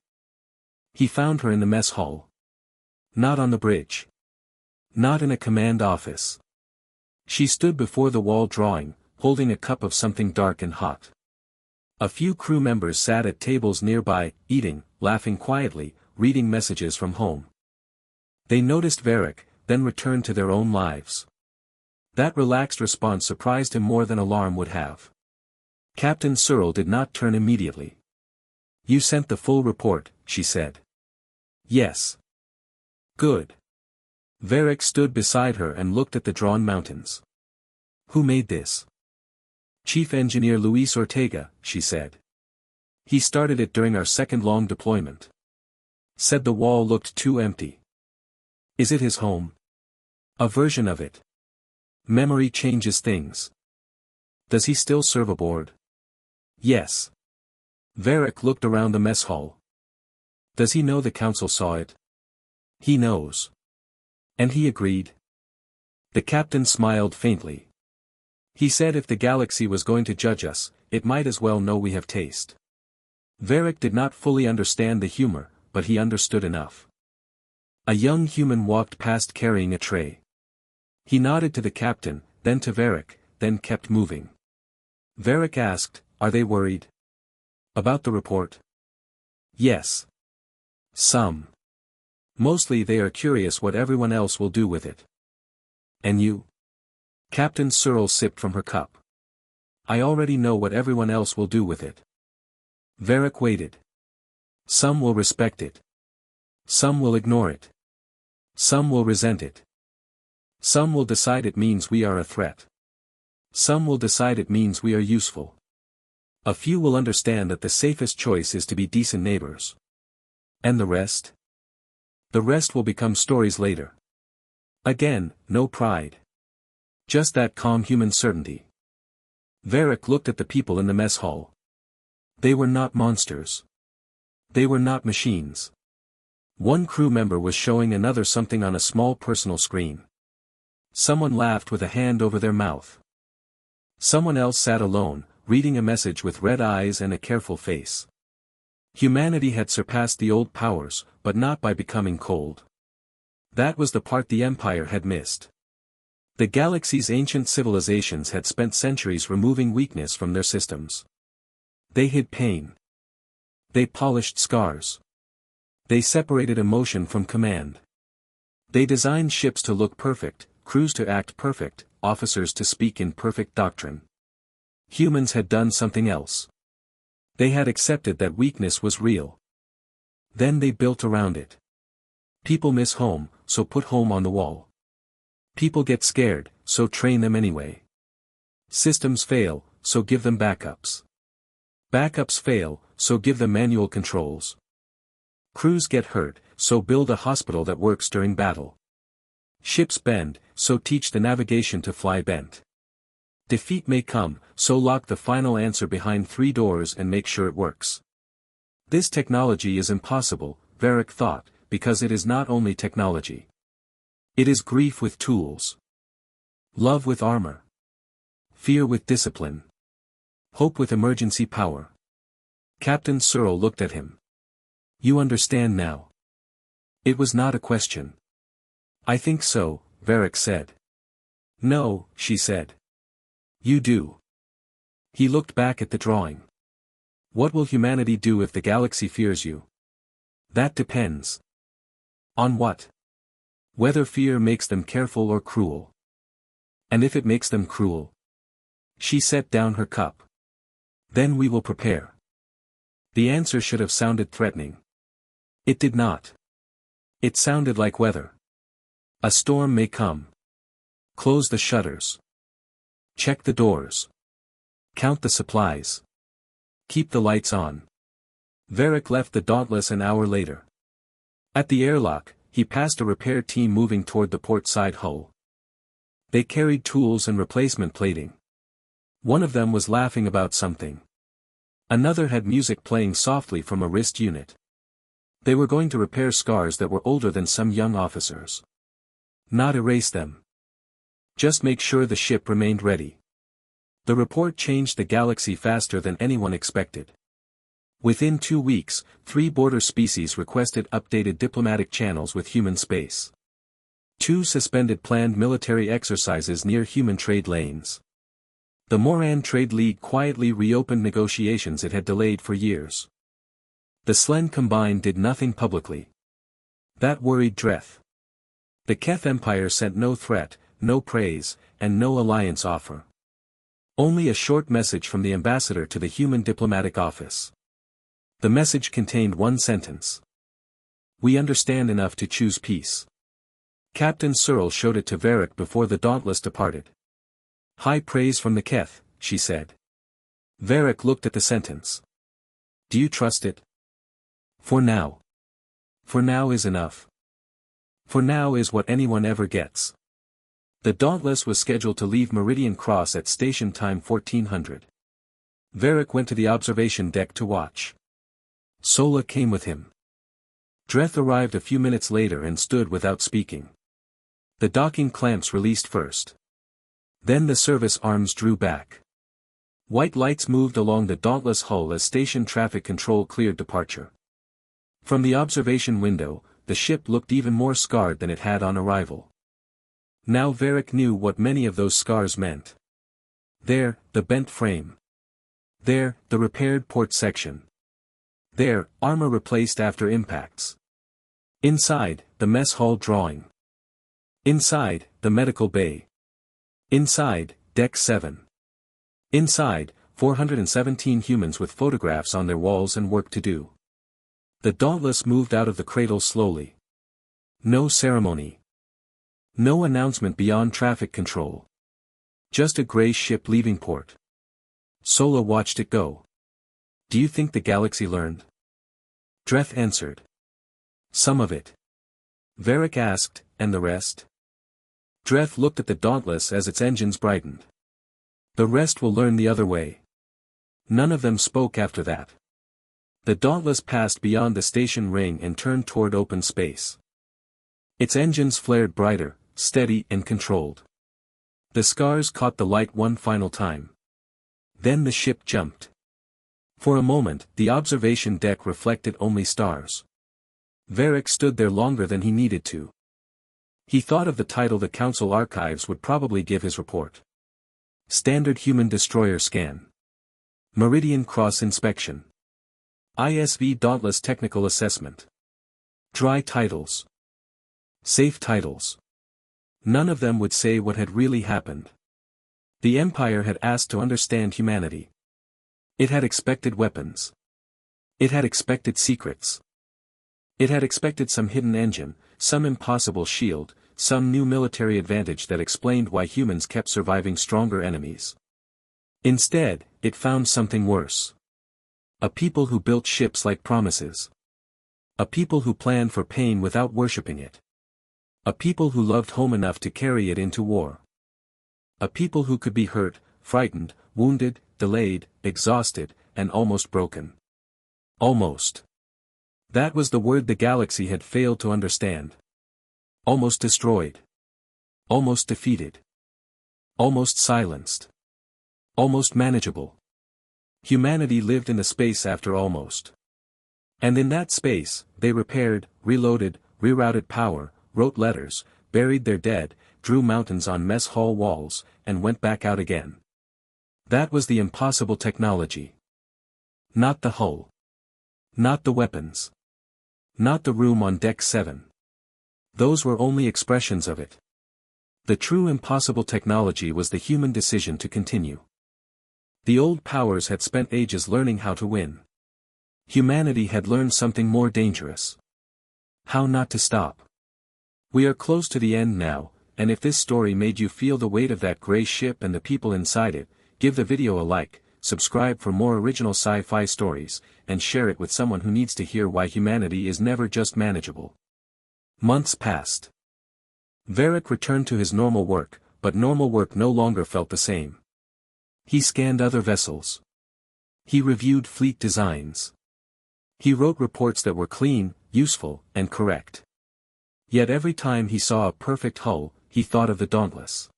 He found her in the mess hall. Not on the bridge. Not in a command office. She stood before the wall drawing, holding a cup of something dark and hot. A few crew members sat at tables nearby, eating, laughing quietly, reading messages from home. They noticed Varric, then returned to their own lives. That relaxed response surprised him more than alarm would have. Captain Searle did not turn immediately. "You sent the full report," she said. "Yes." "Good." Varric stood beside her and looked at the drawn mountains. "Who made this?" "Chief Engineer Luis Ortega," she said. "He started it during our second long deployment." Said the wall looked too empty. "Is it his home?" "A version of it. Memory changes things." "Does he still serve aboard?" "Yes." Varric looked around the mess hall. "Does he know the council saw it?" "He knows." "And he agreed?" The captain smiled faintly. "He said if the galaxy was going to judge us, it might as well know we have taste." Varric did not fully understand the humor, but he understood enough. A young human walked past carrying a tray. He nodded to the captain, then to Varric, then kept moving. Varric asked, "Are they worried?" "About the report?" "Yes. Some. Mostly they are curious what everyone else will do with it." "And you?" Captain Searle sipped from her cup. "I already know what everyone else will do with it." Varric waited. "Some will respect it. Some will ignore it. Some will resent it. Some will decide it means we are a threat. Some will decide it means we are useful. A few will understand that the safest choice is to be decent neighbors. And the rest? The rest will become stories later." Again, no pride. Just that calm human certainty. Varric looked at the people in the mess hall. They were not monsters. They were not machines. One crew member was showing another something on a small personal screen. Someone laughed with a hand over their mouth. Someone else sat alone, reading a message with red eyes and a careful face. Humanity had surpassed the old powers, but not by becoming cold. That was the part the Empire had missed. The galaxy's ancient civilizations had spent centuries removing weakness from their systems. They hid pain. They polished scars. They separated emotion from command. They designed ships to look perfect, crews to act perfect, officers to speak in perfect doctrine. Humans had done something else. They had accepted that weakness was real. Then they built around it. People miss home, so put home on the wall. People get scared, so train them anyway. Systems fail, so give them backups. Backups fail, so give them manual controls. Crews get hurt, so build a hospital that works during battle. Ships bend, so teach the navigation to fly bent. Defeat may come, so lock the final answer behind 3 doors and make sure it works. This technology is impossible, Varric thought, because it is not only technology. It is grief with tools. Love with armor. Fear with discipline. Hope with emergency power. Captain Searle looked at him. "You understand now?" It was not a question. "I think so," Varric said. "No," she said. "You do." He looked back at the drawing. "What will humanity do if the galaxy fears you?" "That depends." "On what?" "Whether fear makes them careful or cruel." "And if it makes them cruel?" She set down her cup. "Then we will prepare." The answer should have sounded threatening. It did not. It sounded like weather. A storm may come. Close the shutters. Check the doors. Count the supplies. Keep the lights on. Varric left the Dauntless an hour later. At the airlock, he passed a repair team moving toward the port side hull. They carried tools and replacement plating. One of them was laughing about something. Another had music playing softly from a wrist unit. They were going to repair scars that were older than some young officers. Not erase them. Just make sure the ship remained ready. The report changed the galaxy faster than anyone expected. Within 2 weeks, 3 border species requested updated diplomatic channels with human space. 2 suspended planned military exercises near human trade lanes. The Moran Trade League quietly reopened negotiations it had delayed for years. The Slen Combine did nothing publicly. That worried Dreth. The Keth Empire sent no threat, no praise, and no alliance offer. Only a short message from the ambassador to the human diplomatic office. The message contained one sentence. We understand enough to choose peace. Captain Searle showed it to Varric before the Dauntless departed. High praise from the Keth, she said. Varric looked at the sentence. Do you trust it? For now. For now is enough. For now is what anyone ever gets. The Dauntless was scheduled to leave Meridian Cross at station time 1400. Varric went to the observation deck to watch. Sola came with him. Dreth arrived a few minutes later and stood without speaking. The docking clamps released first. Then the service arms drew back. White lights moved along the Dauntless hull as station traffic control cleared departure. From the observation window, the ship looked even more scarred than it had on arrival. Now Varric knew what many of those scars meant. There, the bent frame. There, the repaired port section. There, armor replaced after impacts. Inside, the mess hall drawing. Inside, the medical bay. Inside, Deck 7. Inside, 417 humans with photographs on their walls and work to do. The Dauntless moved out of the cradle slowly. No ceremony. No announcement beyond traffic control. Just a gray ship leaving port. Sola watched it go. Do you think the galaxy learned? Dreth answered. Some of it. Varric asked, and the rest? Dreth looked at the Dauntless as its engines brightened. The rest will learn the other way. None of them spoke after that. The Dauntless passed beyond the station ring and turned toward open space. Its engines flared brighter, steady and controlled. The scars caught the light one final time. Then the ship jumped. For a moment, the observation deck reflected only stars. Varric stood there longer than he needed to. He thought of the title the Council Archives would probably give his report. Standard Human Destroyer Scan. Meridian Cross Inspection. ISV Dauntless Technical Assessment. Dry titles. Safe titles. None of them would say what had really happened. The Empire had asked to understand humanity. It had expected weapons. It had expected secrets. It had expected some hidden engine, some impossible shield, some new military advantage that explained why humans kept surviving stronger enemies. Instead, it found something worse. A people who built ships like promises. A people who planned for pain without worshipping it. A people who loved home enough to carry it into war. A people who could be hurt, frightened, wounded, delayed, exhausted, and almost broken. Almost. That was the word the galaxy had failed to understand. Almost destroyed. Almost defeated. Almost silenced. Almost manageable. Humanity lived in the space after almost. And in that space, they repaired, reloaded, rerouted power, wrote letters, buried their dead, drew mountains on mess hall walls, and went back out again. That was the impossible technology. Not the hull. Not the weapons. Not the room on Deck 7. Those were only expressions of it. The true impossible technology was the human decision to continue. The old powers had spent ages learning how to win. Humanity had learned something more dangerous. How not to stop. We are close to the end now, and if this story made you feel the weight of that gray ship and the people inside it, give the video a like, subscribe for more original sci-fi stories, and share it with someone who needs to hear why humanity is never just manageable. Months passed. Varric returned to his normal work, but normal work no longer felt the same. He scanned other vessels. He reviewed fleet designs. He wrote reports that were clean, useful, and correct. Yet every time he saw a perfect hull, he thought of the Dauntless.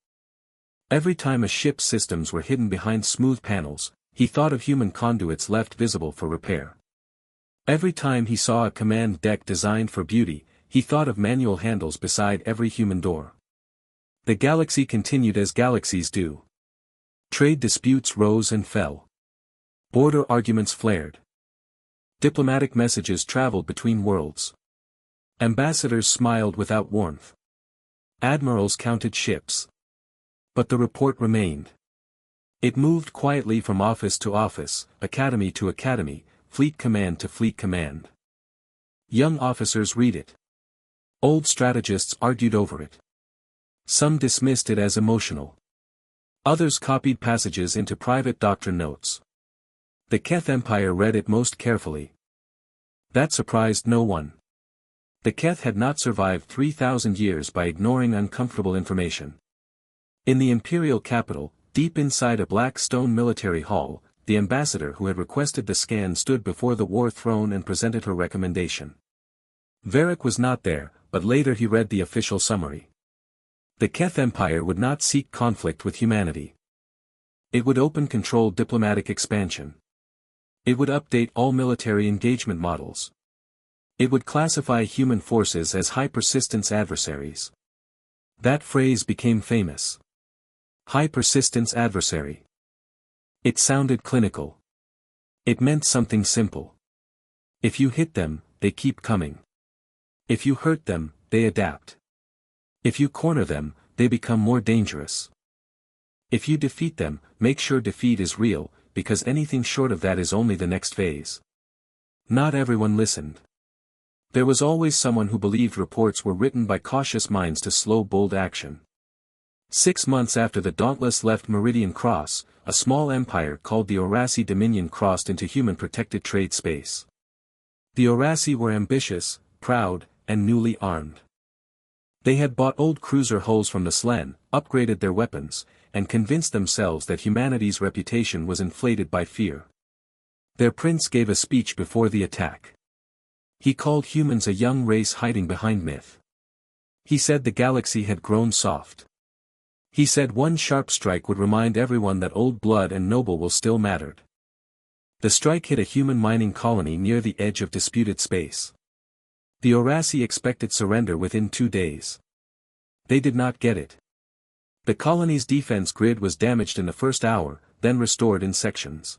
Every time a ship's systems were hidden behind smooth panels, he thought of human conduits left visible for repair. Every time he saw a command deck designed for beauty, he thought of manual handles beside every human door. The galaxy continued as galaxies do. Trade disputes rose and fell. Border arguments flared. Diplomatic messages traveled between worlds. Ambassadors smiled without warmth. Admirals counted ships. But the report remained. It moved quietly from office to office, academy to academy, fleet command to fleet command. Young officers read it. Old strategists argued over it. Some dismissed it as emotional. Others copied passages into private doctrine notes. The Keth Empire read it most carefully. That surprised no one. The Keth had not survived 3,000 years by ignoring uncomfortable information. In the imperial capital, deep inside a black stone military hall, the ambassador who had requested the scan stood before the war throne and presented her recommendation. Varric was not there, but later he read the official summary. The Keth Empire would not seek conflict with humanity. It would open controlled diplomatic expansion. It would update all military engagement models. It would classify human forces as high-persistence adversaries. That phrase became famous. High-persistence adversary. It sounded clinical. It meant something simple. If you hit them, they keep coming. If you hurt them, they adapt. If you corner them, they become more dangerous. If you defeat them, make sure defeat is real, because anything short of that is only the next phase. Not everyone listened. There was always someone who believed reports were written by cautious minds to slow bold action. 6 months after the Dauntless left Meridian Cross, a small empire called the Orasi Dominion crossed into human-protected trade space. The Orasi were ambitious, proud, and newly armed. They had bought old cruiser hulls from the Slen, upgraded their weapons, and convinced themselves that humanity's reputation was inflated by fear. Their prince gave a speech before the attack. He called humans a young race hiding behind myth. He said the galaxy had grown soft. He said one sharp strike would remind everyone that old blood and noble will still mattered. The strike hit a human mining colony near the edge of disputed space. The Orasi expected surrender within 2 days. They did not get it. The colony's defense grid was damaged in the first hour, then restored in sections.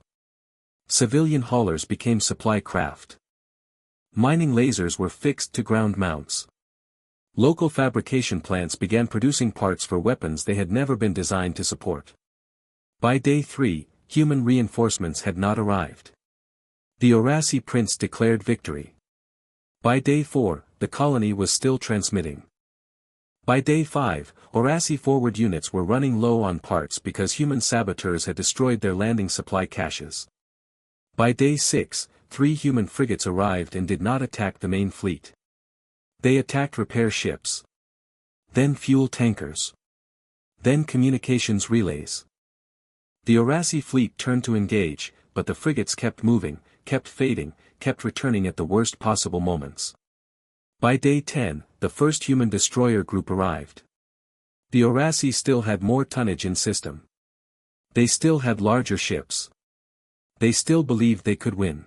Civilian haulers became supply craft. Mining lasers were fixed to ground mounts. Local fabrication plants began producing parts for weapons they had never been designed to support. By day 3, human reinforcements had not arrived. The Orasi prince declared victory. By day 4, the colony was still transmitting. By day 5, Orasi forward units were running low on parts because human saboteurs had destroyed their landing supply caches. By day 6, 3 human frigates arrived and did not attack the main fleet. They attacked repair ships. Then fuel tankers. Then communications relays. The Orasi fleet turned to engage, but the frigates kept moving, kept fading, kept returning at the worst possible moments. By day 10, the first human destroyer group arrived. The Orasi still had more tonnage in system. They still had larger ships. They still believed they could win.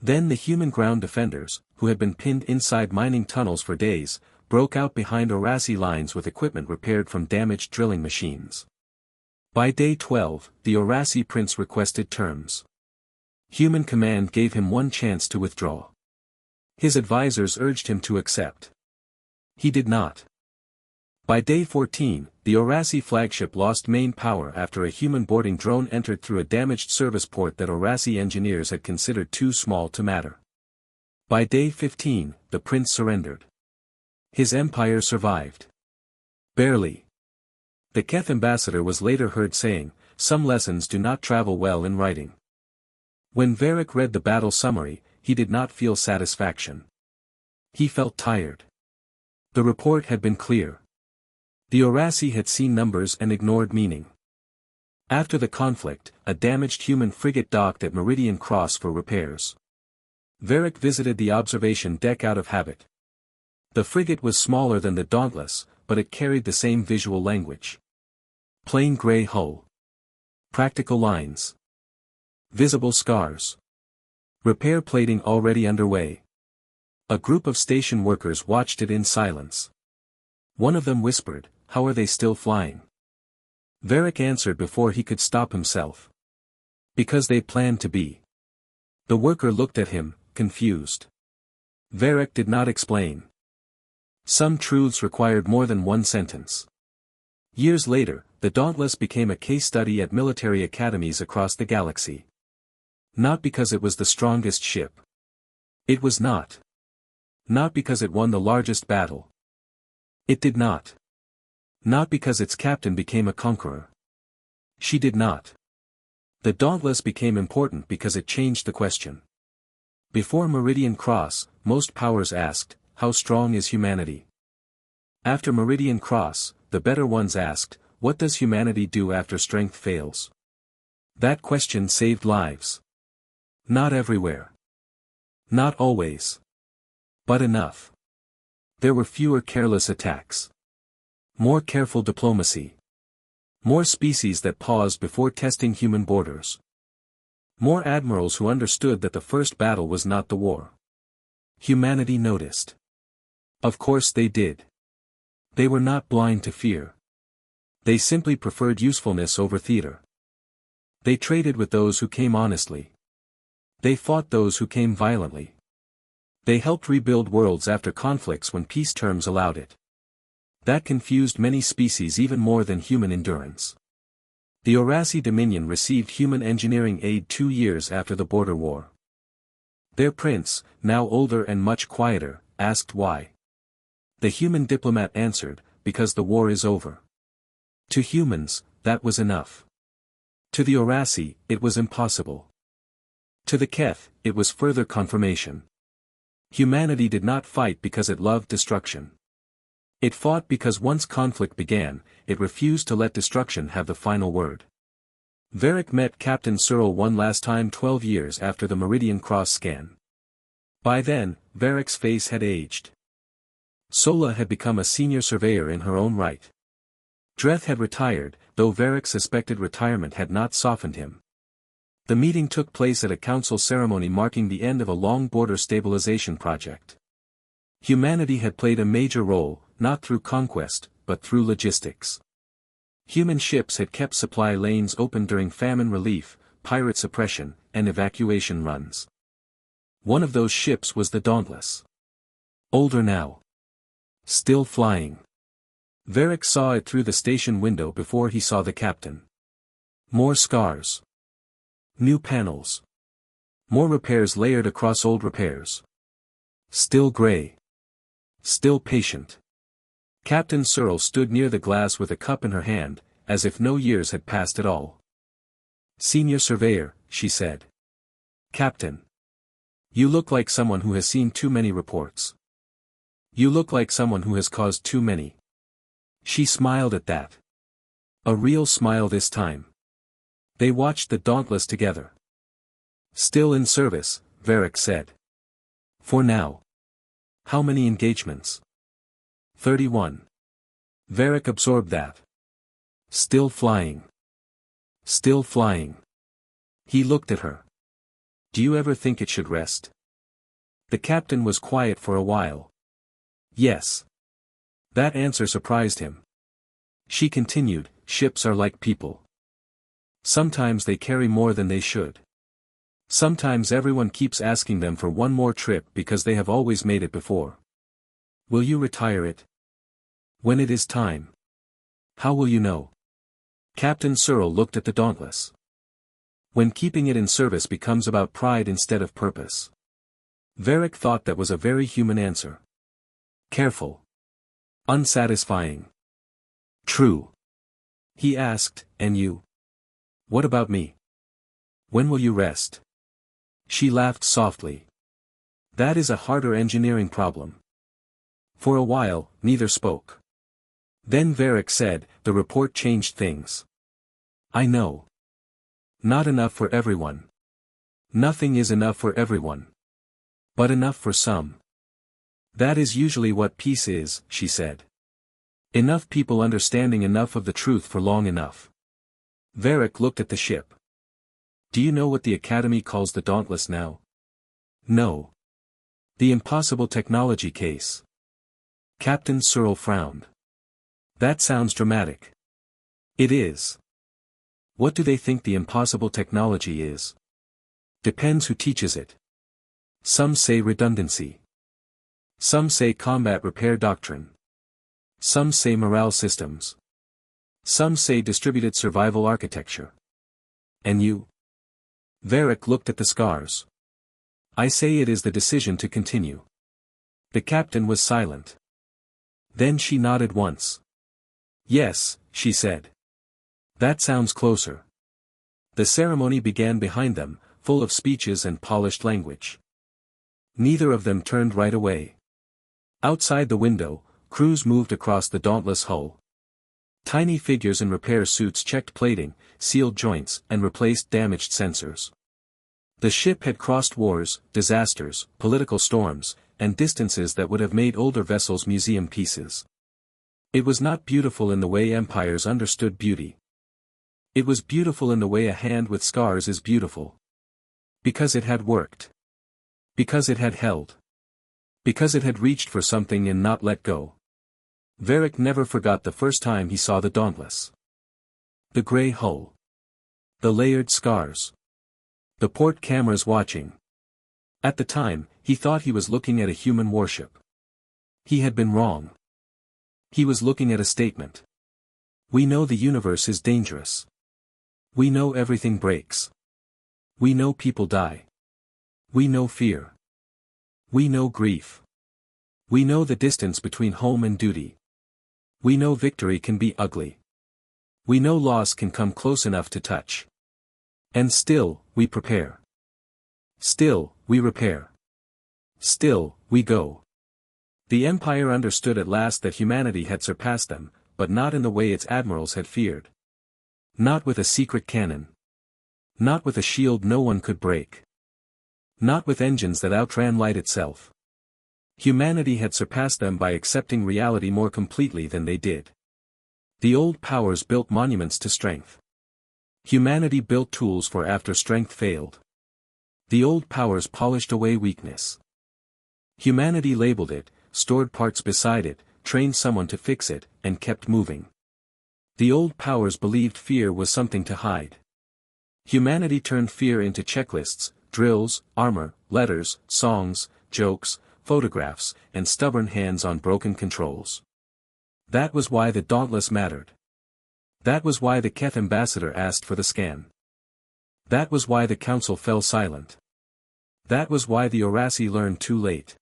Then the human ground defenders, who had been pinned inside mining tunnels for days, broke out behind Orasi lines with equipment repaired from damaged drilling machines. By day 12, the Orasi prince requested terms. Human command gave him one chance to withdraw. His advisors urged him to accept. He did not. By day 14, the Orasi flagship lost main power after a human boarding drone entered through a damaged service port that Orasi engineers had considered too small to matter. By day 15, the prince surrendered. His empire survived. Barely. The Keth ambassador was later heard saying, "Some lessons do not travel well in writing." When Varric read the battle summary, he did not feel satisfaction. He felt tired. The report had been clear. The Orasi had seen numbers and ignored meaning. After the conflict, a damaged human frigate docked at Meridian Cross for repairs. Varric visited the observation deck out of habit. The frigate was smaller than the Dauntless, but it carried the same visual language. Plain gray hull. Practical lines. Visible scars. Repair plating already underway. A group of station workers watched it in silence. One of them whispered, "How are they still flying?" Varric answered before he could stop himself. "Because they plan to be." The worker looked at him, confused. Varric did not explain. Some truths required more than one sentence. Years later, the Dauntless became a case study at military academies across the galaxy. Not because it was the strongest ship. It was not. Not because it won the largest battle. It did not. Not because its captain became a conqueror. She did not. The Dauntless became important because it changed the question. Before Meridian Cross, most powers asked, "How strong is humanity?" After Meridian Cross, the better ones asked, "What does humanity do after strength fails?" That question saved lives. Not everywhere. Not always. But enough. There were fewer careless attacks. More careful diplomacy. More species that paused before testing human borders. More admirals who understood that the first battle was not the war. Humanity noticed. Of course they did. They were not blind to fear. They simply preferred usefulness over theater. They traded with those who came honestly. They fought those who came violently. They helped rebuild worlds after conflicts when peace terms allowed it. That confused many species even more than human endurance. The Orasi Dominion received human engineering aid 2 years after the border war. Their prince, now older and much quieter, asked why. The human diplomat answered, "Because the war is over." To humans, that was enough. To the Orasi, it was impossible. To the Keth, it was further confirmation. Humanity did not fight because it loved destruction. It fought because once conflict began, it refused to let destruction have the final word. Varric met Captain Searle one last time 12 years after the Meridian Cross scan. By then, Varric's face had aged. Sola had become a senior surveyor in her own right. Dreth had retired, though Varric's suspected retirement had not softened him. The meeting took place at a council ceremony marking the end of a long border stabilization project. Humanity had played a major role, not through conquest, but through logistics. Human ships had kept supply lanes open during famine relief, pirate suppression, and evacuation runs. One of those ships was the Dauntless. Older now. Still flying. Varric saw it through the station window before he saw the captain. More scars. New panels. More repairs layered across old repairs. Still gray. Still patient. Captain Searle stood near the glass with a cup in her hand, as if no years had passed at all. "Senior Surveyor," she said. "Captain. You look like someone who has seen too many reports. You look like someone who has caused too many." She smiled at that. A real smile this time. They watched the Dauntless together. "Still in service," Varric said. "For now." "How many engagements?" 31. Varric absorbed that. "Still flying. Still flying." He looked at her. "Do you ever think it should rest?" The captain was quiet for a while. "Yes." That answer surprised him. She continued, "Ships are like people. Sometimes they carry more than they should. Sometimes everyone keeps asking them for one more trip because they have always made it before. Will you retire it? When it is time. How will you know?" Captain Searle looked at the Dauntless. "When keeping it in service becomes about pride instead of purpose." Varric thought that was a very human answer. Careful. Unsatisfying. True. He asked, "And you? What about me? When will you rest?" She laughed softly. "That is a harder engineering problem." For a while, neither spoke. Then Varric said, "The report changed things." "I know. Not enough for everyone. Nothing is enough for everyone. But enough for some. That is usually what peace is," she said. Enough people understanding enough of the truth for long enough. Varric looked at the ship. Do you know what the Academy calls the Dauntless now? No. The impossible technology case. Captain Searle frowned. That sounds dramatic. It is. What do they think the impossible technology is? Depends who teaches it. Some say redundancy. Some say combat repair doctrine. Some say morale systems. Some say distributed survival architecture. And you? Varric looked at the scars. I say it is the decision to continue. The captain was silent. Then she nodded once. Yes, she said. That sounds closer. The ceremony began behind them, full of speeches and polished language. Neither of them turned right away. Outside the window, crews moved across the dauntless hull. Tiny figures in repair suits checked plating, sealed joints, and replaced damaged sensors. The ship had crossed wars, disasters, political storms, and distances that would have made older vessels museum pieces. It was not beautiful in the way empires understood beauty. It was beautiful in the way a hand with scars is beautiful. Because it had worked. Because it had held. Because it had reached for something and not let go. Varric never forgot the first time he saw the Dauntless. The gray hull. The layered scars. The port cameras watching. At the time, he thought he was looking at a human warship. He had been wrong. He was looking at a statement. We know the universe is dangerous. We know everything breaks. We know people die. We know fear. We know grief. We know the distance between home and duty. We know victory can be ugly. We know loss can come close enough to touch. And still, we prepare. Still, we repair. Still, we go. The Empire understood at last that humanity had surpassed them, but not in the way its admirals had feared. Not with a secret cannon. Not with a shield no one could break. Not with engines that outran light itself. Humanity had surpassed them by accepting reality more completely than they did. The old powers built monuments to strength. Humanity built tools for after strength failed. The old powers polished away weakness. Humanity labeled it, stored parts beside it, trained someone to fix it, and kept moving. The old powers believed fear was something to hide. Humanity turned fear into checklists, drills, armor, letters, songs, jokes, photographs, and stubborn hands on broken controls. That was why the Dauntless mattered. That was why the Keth ambassador asked for the scan. That was why the council fell silent. That was why the Orasi learned too late.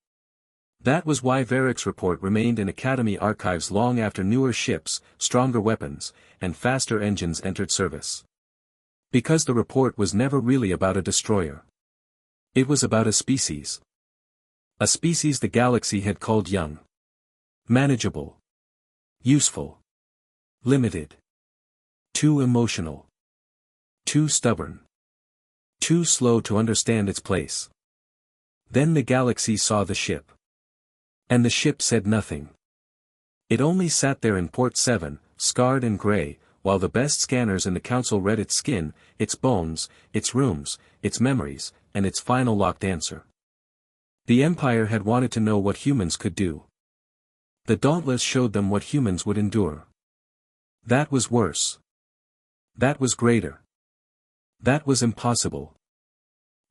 That was why Varric's report remained in Academy archives long after newer ships, stronger weapons, and faster engines entered service. Because the report was never really about a destroyer. It was about a species. A species the galaxy had called young. Manageable. Useful. Limited. Too emotional. Too stubborn. Too slow to understand its place. Then the galaxy saw the ship. And the ship said nothing. It only sat there in Port 7, scarred and gray, while the best scanners in the council read its skin, its bones, its rooms, its memories, and its final locked answer. The Empire had wanted to know what humans could do. The Dauntless showed them what humans would endure. That was worse. That was greater. That was impossible.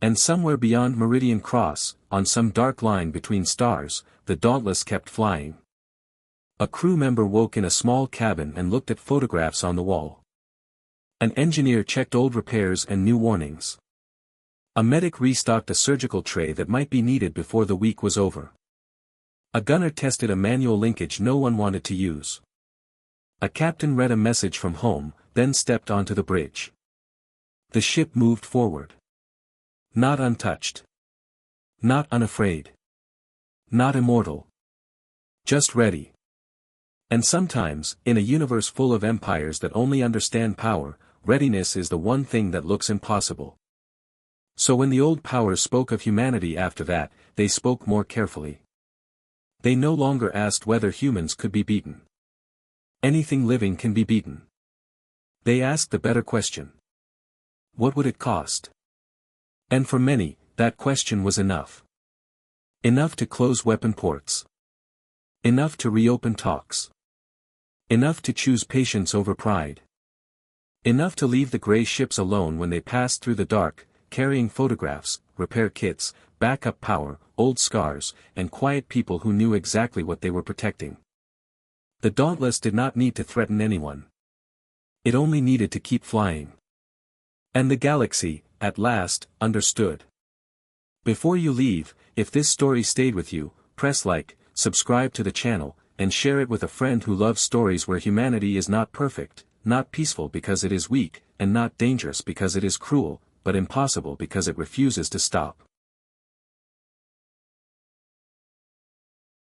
And somewhere beyond Meridian Cross, on some dark line between stars, the Dauntless kept flying. A crew member woke in a small cabin and looked at photographs on the wall. An engineer checked old repairs and new warnings. A medic restocked a surgical tray that might be needed before the week was over. A gunner tested a manual linkage no one wanted to use. A captain read a message from home, then stepped onto the bridge. The ship moved forward. Not untouched. Not unafraid. Not immortal. Just ready. And sometimes, in a universe full of empires that only understand power, readiness is the one thing that looks impossible. So when the old powers spoke of humanity after that, they spoke more carefully. They no longer asked whether humans could be beaten. Anything living can be beaten. They asked the better question. What would it cost? And for many, that question was enough. Enough to close weapon ports. Enough to reopen talks. Enough to choose patience over pride. Enough to leave the gray ships alone when they passed through the dark, carrying photographs, repair kits, backup power, old scars, and quiet people who knew exactly what they were protecting. The Dauntless did not need to threaten anyone. It only needed to keep flying. And the galaxy, at last, understood. Before you leave, if this story stayed with you, press like, subscribe to the channel, and share it with a friend who loves stories where humanity is not perfect, not peaceful because it is weak, and not dangerous because it is cruel, but impossible because it refuses to stop.